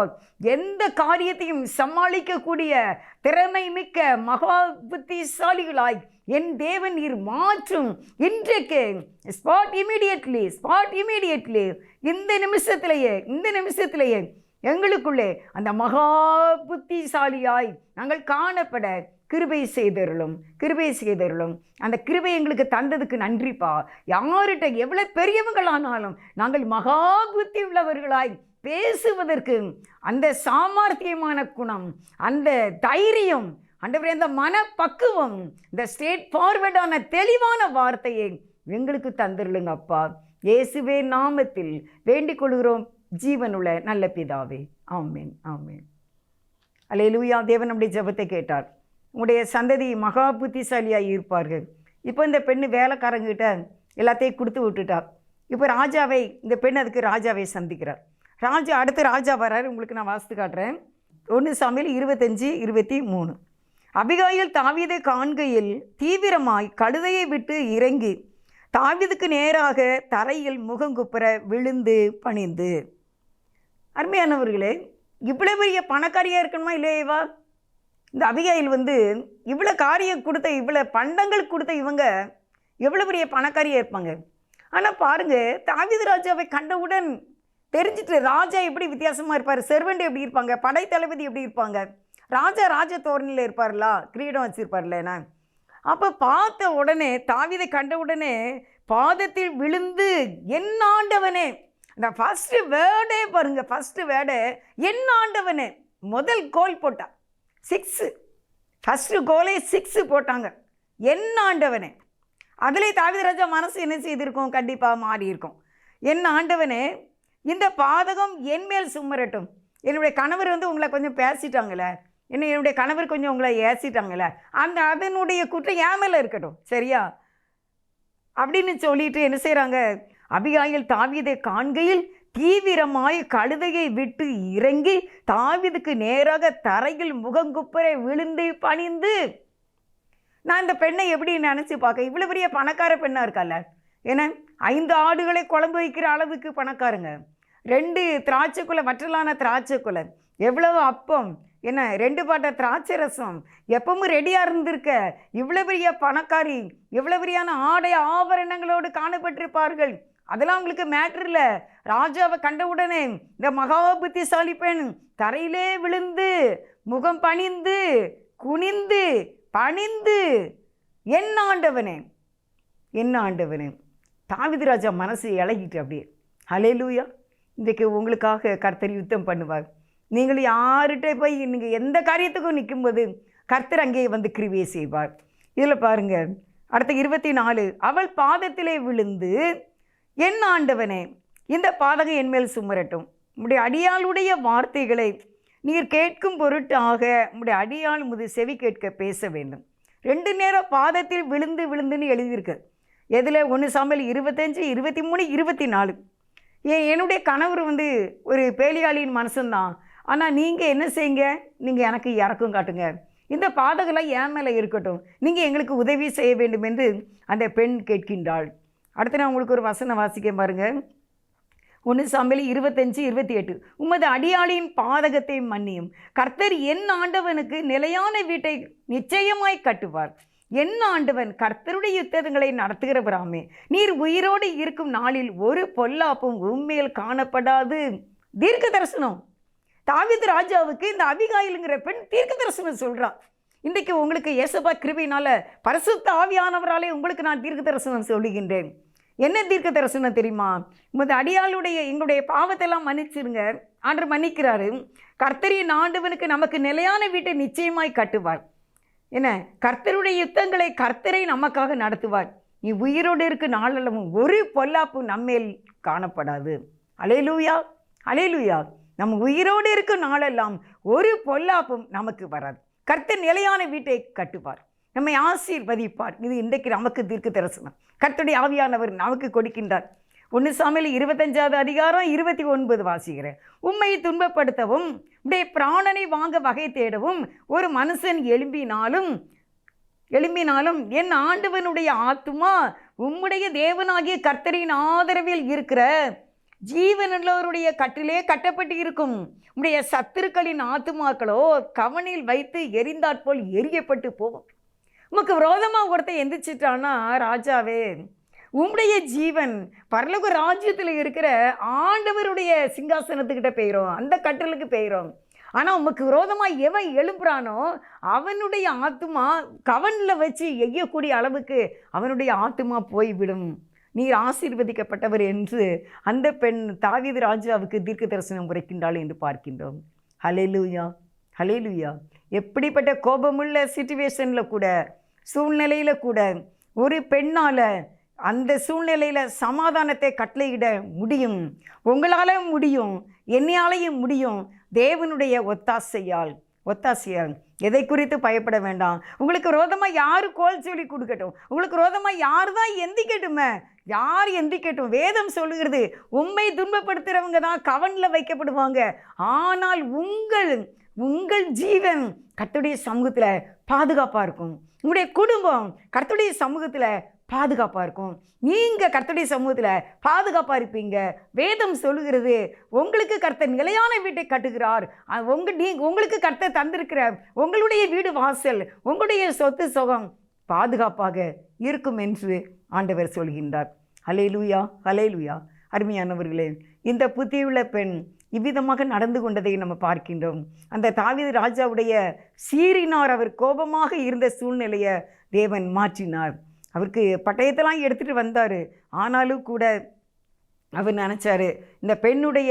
எந்த காரியத்தையும் சமாளிக்கக்கூடிய திறமை மிக்க மகா புத்திசாலிகளாய் என் தேவன் நீர் மாற்றும். இன்றைக்கு ஸ்பாட் இமீடியட்லி இந்த நிமிஷத்திலேயே எங்களுக்குள்ளே அந்த மகா புத்திசாலியாய் நாங்கள் காணப்பட கிருபை செய்தருளும். அந்த கிருபை எங்களுக்கு தந்ததுக்கு நன்றிப்பா. யார்கிட்ட எவ்வளோ பெரியவங்களானாலும் நாங்கள் மகா புத்தி உள்ளவர்களாய் பேசுவதற்கு அந்த சாமர்த்தியமான குணம், அந்த தைரியம், அந்த மனப்பக்குவம், இந்த ஸ்ட்ரெயிட் ஃபார்வர்டான தெளிவான வார்த்தையை எங்களுக்கு தந்துருளுங்க அப்பா. இயேசுவே நாமத்தில் வேண்டிக் கொள்கிறோம் ஜீவனுள்ள நல்ல பிதாவே. ஆமென், ஆமென். அல்லேலூயா. தேவன் நம்முடைய ஜெபத்தை கேட்டார். உங்களுடைய சந்ததி மகா புத்திசாலியாக இருப்பார்கள். இப்போ இந்த பெண்ணு வேலைக்காரங்கிட்ட எல்லாத்தையும் கொடுத்து விட்டுட்டா. இப்போ இந்த பெண் அதுக்கு ராஜாவை சந்திக்கிறார். அடுத்து ராஜா வர்றாரு. உங்களுக்கு நான் வாசித்து காட்டுறேன். 1 சாமுவேல் 25:23. அபிகாயில் தாவீதை காண்கையில் தீவிரமாய் கழுதையை விட்டு இறங்கி தாவீதுக்கு நேராக தரையில் முகங்குப்புற விழுந்து பணிந்து. அருமையானவர்களே, இவ்வளோ பெரிய பணக்காரியாக இருக்கணுமா இல்லையவா? இந்த அபிகாயில் இவ்வளோ காரியம் கொடுத்த, இவ்வளோ பண்டங்கள் கொடுத்த இவங்க எவ்வளோ பெரிய பணக்காரியாக இருப்பாங்க. ஆனால் பாருங்கள், தாவீது ராஜாவை கண்டவுடன் தெரிஞ்சிட்டு ராஜா எப்படி வித்தியாசமாக இருப்பார், செர்வெண்ட் எப்படி இருப்பாங்க, படைத்தளபதி எப்படி இருப்பாங்க, ராஜ தோரணையில் இருப்பார்லா, கிரீடம் வச்சுருப்பார்லண்ணா. அப்போ பார்த்த உடனே, தாவீதை கண்ட உடனே பாதத்தில் விழுந்து, என் ஆண்டவனே. அந்த ஃபஸ்ட்டு வேர்டே பாருங்கள், ஃபஸ்ட்டு வேர்டு என் ஆண்டவனே. முதல் கோல் போட்டா 6, ஃபஸ்ட்டு கோலே 6 போட்டாங்க. என் ஆண்டவனே. அதிலே தாவீது ராஜா மனசு என்ன செய்திருக்கும்? கண்டிப்பாக மாறி இருக்கும். என் ஆண்டவனே, இந்த பாதகம் என் மேல் சுமரட்டும். என்னுடைய கணவர் உங்களை கொஞ்சம் பேசிட்டாங்களே, என்னுடைய கணவர் கொஞ்சம் உங்களை ஏசிட்டாங்களே, அதனுடைய குற்றம் என் மேலே இருக்கட்டும், சரியா அப்படின்னு சொல்லிட்டு என்ன செய்கிறாங்க? அபிகாயில் தாவீதை காண்கையில் தீவிரமாய் கழுதையை விட்டு இறங்கி தாவீதுக்கு நேராக தரையில் முகங்குப்புற விழுந்து பணிந்து. நான் இந்த பெண்ணை எப்படி நினச்சி பார்க்க, இவ்வளோ பெரிய பணக்கார பெண்ணாக இருக்கால. ஏன்னா 5 ஆடுகளை குழம்பு வைக்கிற அளவுக்கு பணக்காரங்க, 2 திராட்சைக்குலை, வற்றலான திராட்சைக்குலை, எவ்வளவு அப்பம், என்ன 2 பாட்ட திராட்சை ரசம், எப்பவும் ரெடியாக இருந்திருக்க இவ்வளோ பெரிய பணக்காரி, இவ்வளோ பெரியான ஆடை ஆபரணங்களோடு காணப்பட்டிருப்பார்கள். அதெல்லாம் அவங்களுக்கு மேட்ரு இல்லை. ராஜாவை கண்டவுடனே இந்த மகா புத்திசாலி பெண் தரையிலே விழுந்து முகம் பணிந்து குனிந்து பணிந்து, என் ஆண்டவனே, என் ஆண்டவனே. தாவீது ராஜா மனசு இழகிட்டு அப்படியே. ஹல்லேலூயா. இன்றைக்கு உங்களுக்காக கர்த்தர் யுத்தம் பண்ணுவார். நீங்கள் யார்கிட்ட போய் நீங்கள் எந்த காரியத்துக்கும் நிற்கும்போது கர்த்தர் அங்கே கிருபையை செய்வார். இதில் பாருங்கள், அடுத்த 24. அவள் பாதத்திலே விழுந்து, என் ஆண்டவனே, இந்த பாதகம் என் மேல் சுமரட்டும். உம்முடைய அடியாளுடைய வார்த்தைகளை நீர் கேட்கும் பொருட்டாக உம்முடைய அடியாள் செவி கேட்க பேச வேண்டும். 2 நேரம் பாதத்தில் விழுந்துன்னு எழுதியிருக்கு. எதில்? 1 சாமுவேல் 25, 23, 24. என்னுடைய கணவர் ஒரு பேலியாளியின் மனுஷன்தான். ஆனால் நீங்கள் என்ன செய்யுங்க, நீங்கள் எனக்கு இறக்கம் காட்டுங்க. இந்த பாதகெல்லாம் என் மேலே இருக்கட்டும், நீங்கள் எங்களுக்கு உதவி செய்ய வேண்டும் என்று அந்த பெண் கேட்கின்றாள். அடுத்து நான் உங்களுக்கு ஒரு வசனம் வாசிக்க பாருங்கள். 1 சாமுவேல் 25:28. உமது அடியாளின் பாதகத்தை மன்னியும், கர்த்தர் என் ஆண்டவனுக்கு நிலையான வீட்டை நிச்சயமாய் கட்டுவார். என் ஆண்டவன் கர்த்தருடைய யுத்தங்களை நடத்துகிறவராமே, நீர் உயிரோடு இருக்கும் நாளில் ஒரு பொல்லாப்பும் உண்மையில் காணப்படாது. தீர்க்க தரிசனம். தாவீது ராஜாவுக்கு இந்த அபிகாயிலுங்கிற பெண் தீர்க்க தரிசனம் சொல்கிறான். இன்றைக்கு உங்களுக்கு இயேசுபா கிருபையினால பரிசுத்த ஆவியானவராலே உங்களுக்கு நான் தீர்க்க தரிசனம் சொல்லுகின்றேன். என்ன தீர்க்க தரிசனம் தெரியுமா? உமது அடியாளுடைய எங்களுடைய பாவத்தெல்லாம் மன்னிச்சிருங்க. ஆண்டவர் மன்னிக்கிறாரு. கர்த்தரின் ஆண்டவனுக்கு நமக்கு நிலையான வீட்டை நிச்சயமாய் கட்டுவார். என்ன, கர்த்தருடைய யுத்தங்களை கர்த்தரை நமக்காக நடத்துவார். நீ உயிரோடு இருக்க நாளெல்லாம் ஒரு பொல்லாப்பு நம்மேல் காணப்படாது. அல்லேலூயா, அல்லேலூயா. நம்ம உயிரோடு இருக்கும் நாளெல்லாம் ஒரு பொல்லாப்பும் நமக்கு வராது. கர்த்தர் நிலையான வீட்டை கட்டுவார், நம்மை ஆசீர்வதிப்பார். இது இன்றைக்கு நமக்கு தீர்க்க தரிசனம் கர்த்தருடைய ஆவியானவர் நமக்கு கொடுக்கின்றார். 1 சாமுவேல் 25:29 வாசிக்கிறேன். உம்மை துன்பப்படுத்தவும் உடைய பிராணனை வாங்க வகை தேடவும் ஒரு மனுஷன் எழும்பினாலும் என் ஆண்டவனுடைய ஆத்துமா உம்முடைய தேவனாகிய கர்த்தரின் ஆதரவில் இருக்கிற ஜீவனுள்ளவருடைய கட்டிலே கட்டப்பட்டு இருக்கும். உடைய சத்துருக்களின் ஆத்துமாக்களோ கவனில் வைத்து எரிந்தாற்போல் எரியப்பட்டு போகும். உமக்கு விரோதமாக ஒருத்தர் எந்திரிச்சிட்டான்னா, ராஜாவே, உம்முடைய ஜீவன் பரலோக ராஜ்யத்தில் இருக்கிற ஆண்டவருடைய சிங்காசனத்துக்கிட்ட போயிடும், அந்த கட்டலுக்கு போயிடும். ஆனால் உமக்கு விரோதமாக எவன் எழும்புறானோ அவனுடைய ஆத்துமா கவனில் வச்சு எய்யக்கூடிய அளவுக்கு அவனுடைய ஆத்துமா போய்விடும். நீர் ஆசீர்வதிக்கப்பட்டவர் என்று அந்த பெண் தாவீது ராஜாவுக்கு தீர்க்க தரிசனம் உரைக்கின்றாள் என்று பார்க்கின்றோம். ஹல்லேலூயா, ஹல்லேலூயா. எப்படிப்பட்ட கோபமுள்ள சிச்சுவேஷனில் கூட, சூழ்நிலையில் கூட ஒரு பெண்ணால் அந்த சூழ்நிலையில் சமாதானத்தை கட்டளையிட முடியும். உங்களால் முடியும், என்னையாலையும் முடியும். தேவனுடைய ஒத்தாசையால் எதை குறித்து பயப்பட வேண்டாம். உங்களுக்கு விரோதமாக யார் கோல் சொல்லி கொடுக்கட்டும், உங்களுக்கு விரோதமாக யார் தான் எந்திக்கட்டுமே, யார் எந்திக்கட்டும். வேதம் சொல்லுகிறது, உம்மை துன்பப்படுத்துகிறவங்க தான் கவனில் வைக்கப்படுவாங்க. ஆனால் உங்கள் ஜீவன் கர்த்தருடைய சமூகத்தில் பாதுகாப்பாக இருக்கும். உங்களுடைய குடும்பம் கர்த்தருடைய சமூகத்தில் பாதுகாப்பாக இருக்கும். நீங்கள் கர்த்தருடைய சமூகத்தில் பாதுகாப்பாக இருப்பீங்க. வேதம் சொல்லுகிறது, உங்களுக்கு கர்த்தர் நிலையான வீட்டை கட்டுகிறார். உங்களுக்கு கர்த்தர் தந்திருக்கிற உங்களுடைய வீடு வாசல், உங்களுடைய சொத்து சுகம் பாதுகாப்பாக இருக்கும் என்று ஆண்டவர் சொல்கின்றார். ஹல்லேலூயா, ஹல்லேலூயா. அருமையானவர்களே, இந்த புத்தியுள்ள பெண் இவ்விதமாக நடந்து கொண்டதை நம்ம பார்க்கின்றோம். அந்த தாவீது ராஜாவுடைய சீறினார். அவர் கோபமாக இருந்த சூழ்நிலையை தேவன் மாற்றினார். அவருக்கு பட்டயத்தெல்லாம் எடுத்துகிட்டு வந்தார். ஆனாலும் கூட அவர் நினச்சார், இந்த பெண்ணுடைய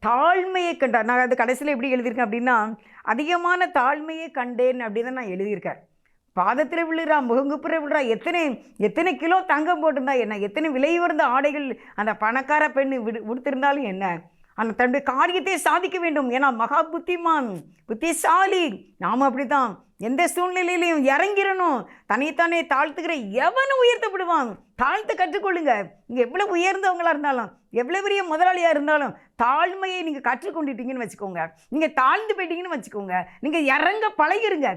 தாழ்மையை கண்டார். நான் அது கடைசியில் எப்படி எழுதியிருக்கேன் அப்படின்னா, அதிகமான தாழ்மையை கண்டேன் அப்படின்னு நான் எழுதியிருக்கேன். பாதத்தில் விழுறா, முகங்குப்புற விழுறா, எத்தனை கிலோ தங்கம் போட்டிருந்தா என்ன, எத்தனை விலை உயர்ந்த ஆடைகள் அந்த பணக்கார பெண் உடுத்திருந்தாலும் என்ன, அந்த தன்னுடைய காரியத்தை சாதிக்க வேண்டும். ஏன்னா மகா புத்திசாலி. நாம் அப்படி தான் எந்த சூழ்நிலையிலையும் இறங்கிடணும். தனித்தானே தாழ்த்துக்கிற எவனும் உயர்த்தப்படுவான். தாழ்த்து கற்றுக்கொள்ளுங்க. நீங்கள் எவ்வளோ உயர்ந்தவங்களாக இருந்தாலும், எவ்வளோ பெரிய முதலாளியாக இருந்தாலும் தாழ்மையை நீங்கள் கற்றுக்கொண்டுட்டீங்கன்னு வச்சுக்கோங்க. நீங்கள் தாழ்ந்து போயிட்டீங்கன்னு வச்சுக்கோங்க. நீங்கள் இறங்க பழகிருங்க.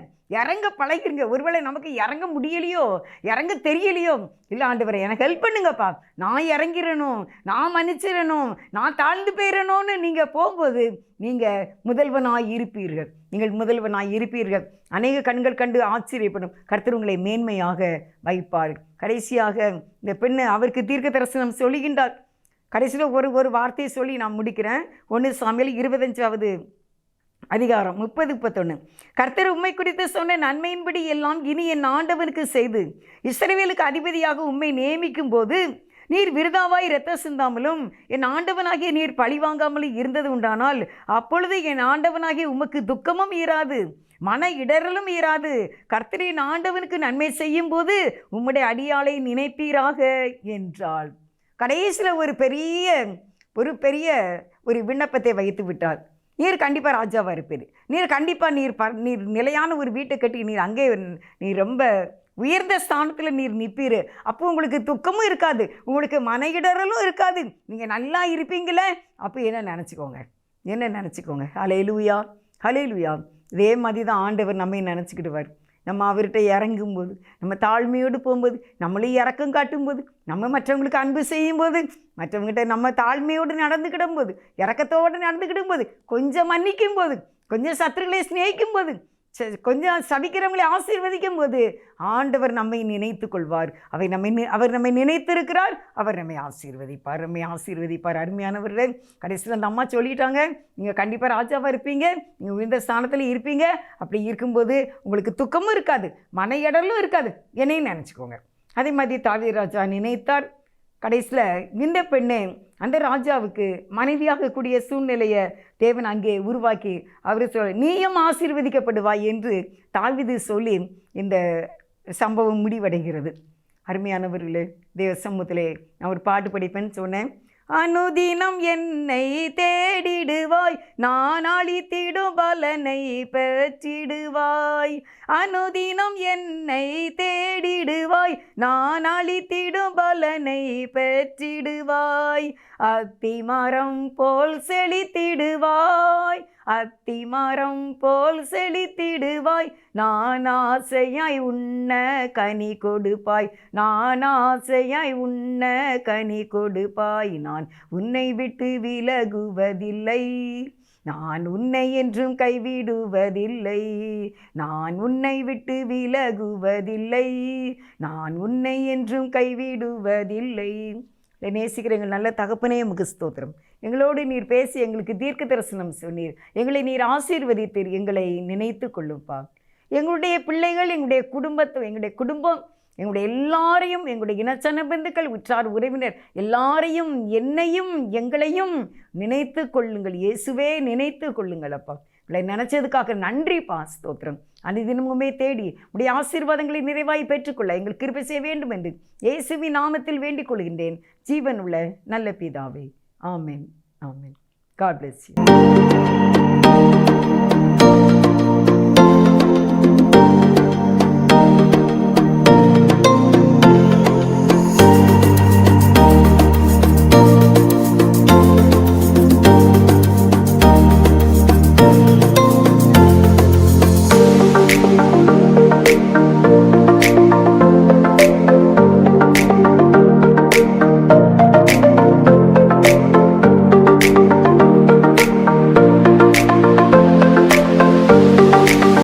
ஒருவேளை நமக்கு இறங்க முடியலையோ, இறங்க தெரியலையோ, இல்லை ஆண்டவரே எனக்கு ஹெல்ப் பண்ணுங்கப்பா, நான் இறங்கிடணும், நான் மன்னிச்சிடணும், நான் தாழ்ந்து போயிடணும்னு நீங்கள் போகும்போது நீங்கள் முதல்வனாய் இருப்பீர்கள். அநேக கண்கள் கண்டு ஆச்சரியப்படும். கர்த்தர் உங்களை மேன்மையாக வைப்பார். கடைசியாக இந்த பெண்ணு அவருக்கு தீர்க்க தரிசனம் சொல்லுகின்றார். கடைசியில் ஒரு வார்த்தையை சொல்லி நான் முடிக்கிறேன். 1 சாமுவேல் 25:30-31. கர்த்தர் உம்மை குறித்து சொன்ன நன்மையின்படி எல்லாம் இனி என் ஆண்டவனுக்கு செய்து இஸ்ரவேலுக்கு அதிபதியாக உம்மை நியமிக்கும் போது நீர் விருதாவாய் இரத்த சிந்தாமலும் என் ஆண்டவனாகிய நீர் பழிவாங்காமலும் இருந்தது உண்டானால் அப்பொழுது என் ஆண்டவனாகிய உமக்கு துக்கமும் ஈராது, மன இடரலும் ஈராது. கர்த்தரின் ஆண்டவனுக்கு நன்மை செய்யும் போது உம்முடைய அடியாளை நினைப்பீராக என்றாள். கடைசியில் ஒரு பெரிய விண்ணப்பத்தை வைத்து விட்டார். நீர் கண்டிப்பாக ராஜாவாக இருப்பீர். நீர் கண்டிப்பாக நீர் நிலையான ஒரு வீட்டை கட்டி நீர் ரொம்ப உயர்ந்த ஸ்தானத்தில் நீர் நிற்பீர். அப்போ உங்களுக்கு துக்கமும் இருக்காது, உங்களுக்கு மன இடரலும் இருக்காது, நீங்கள் நல்லா இருப்பீங்களே. அப்போ என்ன நினச்சிக்கோங்க. ஹல்லேலூயா, ஹல்லேலூயா. இதே மாதிரி தான் ஆண்டவர் நம்மை நினச்சிக்கிடுவார். நம்ம அவர்கிட்ட இறங்கும்போது, நம்ம தாழ்மையோடு போகும்போது, நம்மளையும் இறக்கம் காட்டும்போது, நம்ம மற்றவங்களுக்கு அன்பு செய்யும்போது, மற்றவங்ககிட்ட நம்ம தாழ்மையோடு நடந்துக்கிடும்போது, இறக்கத்தோடு நடந்துக்கிடும்போது, கொஞ்சம் மன்னிக்கும் போது, கொஞ்சம் சத்துருக்களை சிநேகிக்கும் போது, கொஞ்சம் சபிக்கிறவங்களை ஆசீர்வதிக்கும் போது ஆண்டவர் நம்மை நினைத்து கொள்வார். அவர் நம்மை நினைத்திருக்கிறார். அவர் நம்மை ஆசீர்வதிப்பார். அருமையானவர்களே, கடைசியில் அந்த அம்மா சொல்லிட்டாங்க, நீங்கள் கண்டிப்பாக ராஜாவாக இருப்பீங்க, நீங்கள் உயர்ந்த ஸ்தானத்தில் இருப்பீங்க. அப்படி இருக்கும்போது உங்களுக்கு துக்கமும் இருக்காது, மன இடலும் இருக்காது, என்னையும் நினச்சிக்கோங்க. அதே மாதிரி தாவீது ராஜா நினைத்தார். கடைசியில் இந்த பெண்ணை அந்த ராஜாவுக்கு மனைவியாக கூடிய சூழ்நிலையை தேவன் அங்கே உருவாக்கி அவர் நீயும் ஆசீர்வதிக்கப்படுவாய் என்று தாவீது சொல்லி இந்த சம்பவம் முடிவடைகிறது. அருமையானவர்களே, தேவ சமூகத்திலே நான் ஒரு பாட்டு படிப்பேன்னு சொன்னேன். அனுதினம் என்னை தேடிடுவாய், நான் அளித்திடும் பலனை பெற்றிடுவாய். அனுதினம் என்னை தேடிடுவாய், நான் அளித்திடும் பலனை பெற்றிடுவாய். அத்திமரம் போல் செழித்திடுவாய், அத்திமரம் போல் செழித்திடுவாய். நான் ஆசையாய் உண்ண கனி கொடுப்பாய், நான் ஆசையாய் உண்ண கனி கொடுப்பாய். நான் உன்னை விட்டு விலகுவதில்லை, நான் உன்னை என்றும் கைவிடுவதில்லை. நான் உன்னை விட்டு விலகுவதில்லை, நான் உன்னை என்றும் கைவிடுவதில்லை. நேசிக்கிற எங்கள் நல்ல தகப்பனே, உமக்கு ஸ்தோத்திரம். எங்களோடு நீர் பேசி எங்களுக்கு தீர்க்க தரிசனம் சொன்னீர், எங்களை நீர் ஆசீர்வதித்தீர். எங்களை நினைத்து கொள்ளுப்பா. எங்களுடைய பிள்ளைகள், எங்களுடைய குடும்பம், எங்களுடைய எல்லாரையும், எங்களுடைய இனச்சன பந்துக்கள், உற்றார் உறவினர் எல்லாரையும், என்னையும் எங்களையும் நினைத்து கொள்ளுங்கள் இயேசுவே, நினைத்து கொள்ளுங்கள் அப்பா. இவளை நினச்சதுக்காக நன்றிப்பா, ஸ்தோத்திரம். அந்த தினமுமே தேடி உடைய ஆசீர்வாதங்களை நிறைவாய் பெற்றுக்கொள்ள எங்களுக்கு கிருபை செய்ய வேண்டும் என்று இயேசுவின் நாமத்தில் வேண்டிக் கொள்கின்றேன், ஜீவன் உள்ள நல்ல பிதாவே. ஆமென், ஆமென். God bless you.